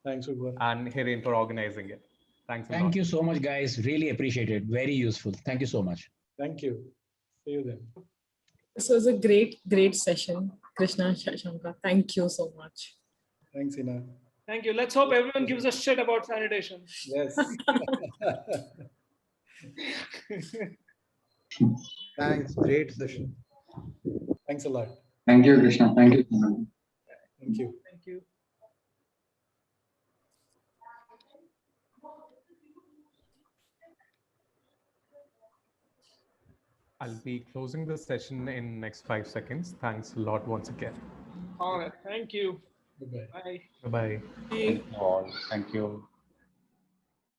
Thanks, Vibhor. And Hiren for organizing it. Thanks a lot. Thank you so much, guys. Really appreciate it. Very useful. Thank you so much. Thank you. See you then. This was a great session. Krishna, Shashanka, thank you so much. Thanks, Ina. Thank you. Let's hope everyone gives a shit about sanitation. Yes. Thanks. Great session. Thanks a lot. Thank you, Krishna. Thank you. Thank you. Thank you. I'll be closing the session in next 5 seconds. Thanks a lot once again. All right. Thank you. Goodbye. Bye. Bye-bye. Thank you all. Thank you.